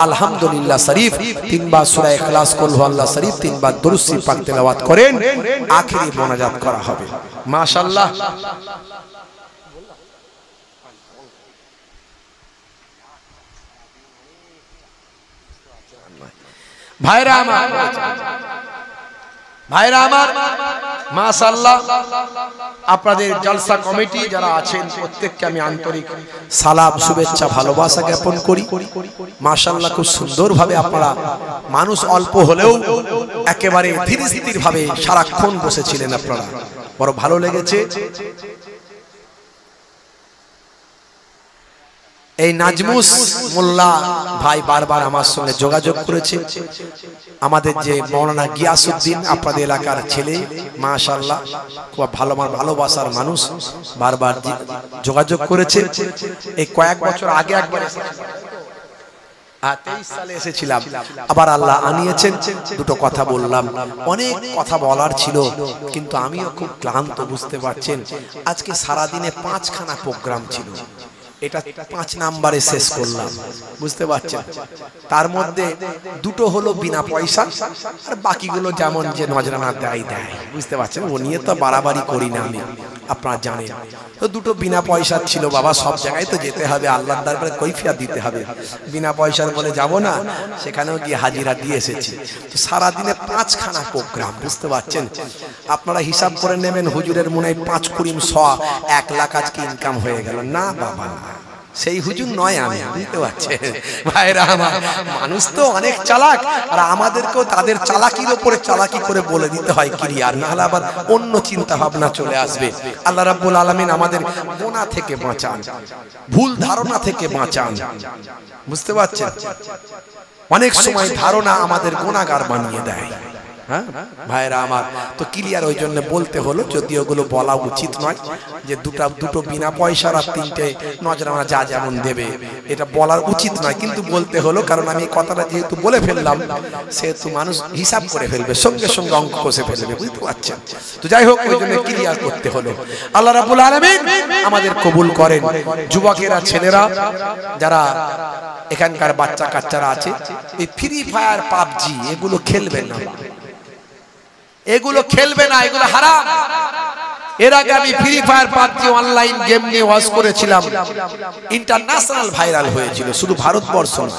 আলহামদুলিল্লাহ শরীফ, 3 বার সূরা ইখলাস, কুল হুয়াল্লাহ শরীফ, 3 বার দুরূদ শরীফ পাক তেলাওয়াত করেন, আখেরি মোনাজাত করা হবে। মাশাআল্লাহ। ভাইরা আমার, ভাইরা আমার, মাশাআল্লাহ। আপনাদের জলসা কমিটি যারা আছেন প্রত্যেককে আমি আন্তরিক সালাম, শুভেচ্ছা, ভালোবাসা জ্ঞাপন করি। মাশাআল্লাহ, খুব সুন্দরভাবে আপনারা, মানুষ অল্প হলেও একেবারে ধীর স্থির ভাবে সারাক্ষণ বসেছিলেন আপনারা, বড় ভালো লেগেছে। এই নাজমুস মোল্লা ভাই বারবার আমার সঙ্গে যোগাযোগ করেছে। আমাদের যে মাওলানা গিয়াসউদ্দিন, আপনাদের এলাকার ছেলে, মাশাআল্লাহ, খুব ভালো, ভালোবাসার মানুষ, বারবার যোগাযোগ করেছে। এই কয়েক বছর আগে একবার 23 সালে এসেছিলাম, আবার আল্লাহ আনিয়েছেন। দুটো কথা বললাম, অনেক কথা বলার ছিল, কিন্তু আমিও খুব ক্লান্ত, বুঝতে পারছেন। আজকে সারা দিনে 5খানা প্রোগ্রাম ছিল, এটা 5 নম্বরে শেষ করলাম, বুঝতে পারছেন। তার মধ্যে 2টো হলো বিনা পয়সা, আর বাকিগুলো যেমন যে নজরানা দেয়, বুঝতে পারছেন। ও নিয়ে তো বাড়াবাড়ি করি না আমি, আপনারা জানেন। তো 2টো বিনা পয়সার ছিল। বাবা, সব জায়গায় তো যেতে হবে, আল্লাহর দরবারে কৈফিয়ত দিতে হবে, বিনা পয়সার বলে যাব না। সেখানেও গিয়ে হাজিরা দিয়ে এসেছি। তো সারা দিনে 5খানা প্রোগ্রাম, বুঝতে পারছেন। আপনারা হিসাব করে নেবেন, হুজুরের মনে হয় 5 কুড়ি 1 লাখ আজকে ইনকাম হয়ে গেল। না বাবা, না, সেই হুজুর নয় আমি, বুঝতে পারছেন ভাইরা আমার। মানুষ তো অনেক চালাক, আর আমাদেরকেও তাদের চালাকির উপরে চালাকি করে বলে দিতে হয় ক্লিয়ার, না হলে আবার অন্য চিন্তা ভাবনা চলে আসবে। আল্লাহ রাব্বুল আলামিন আমাদের গুনাহ থেকে বাঁচান, ভুল ধারণা থেকে বাঁচান, বুঝতে পারছেন। অনেক সময় ধারণা আমাদের গুনাহগার বানিয়ে দেয়। হ্যাঁ ভাইরা আমার, তো ক্লিয়ার ওই জন্য বলতে হলো, যদি ওগুলো বলা উচিত নয়, যে দুটো বিনা পয়সার আর 3টে নজরানা যা যেমন দেবে, এটা বলার উচিত নয়, কিন্তু বলতে হলো। কারণ আমি কথাটা যেহেতু বলে ফেললাম, সেহেতু মানুষ হিসাব করে ফেলবে, সঙ্গে সঙ্গে অঙ্ক কষে ফেলবে, বুঝতে পারছেন। তো যাই হোক, ওই জন্য ক্লিয়ার করতে হলো। আল্লাহ রাব্বুল আলামিন আমাদের কবুল করেন। যুবকেরা, ছেলেরা, যারা এখানকার বাচ্চা কাচ্চারা আছে, এই ফ্রি ফায়ার, পাবজি এগুলো খেলবেন না, এগুলো খেলবে না, এগুলো হারাম। এর আগে আমি free fire, PUBG online game নিয়ে ওয়াজ করেছিলাম, ইন্টারন্যাশনাল ভাইরাল হয়েছিল, শুধু ভারতবর্ষ না,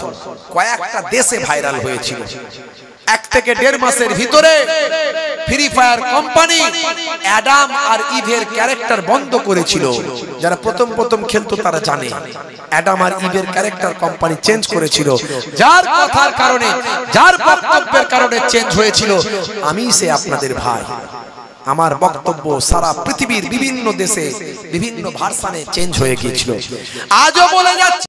কয়েকটা দেশে ভাইরাল হয়েছিল। 1 থেকে 1.5 মাসের ভিতরে ফ্রি ফায়ার কোম্পানি অ্যাডাম আর ইভের ক্যারেক্টার বন্ধ করেছিল। যারা প্রথম খেলতো তারা জানে, অ্যাডাম আর ইভের ক্যারেক্টার কোম্পানি চেঞ্জ করেছিল। যার কথার কারণে, যার বক্তব্যের কারণে চেঞ্জ হয়েছিল, আমি সে আপনাদের ভাই। আমার বক্তব্য সারা পৃথিবীর বিভিন্ন দেশে বিভিন্ন ভার্সনে চেঞ্জ হয়ে গিয়েছিল। আজও বলে যাচ্ছে।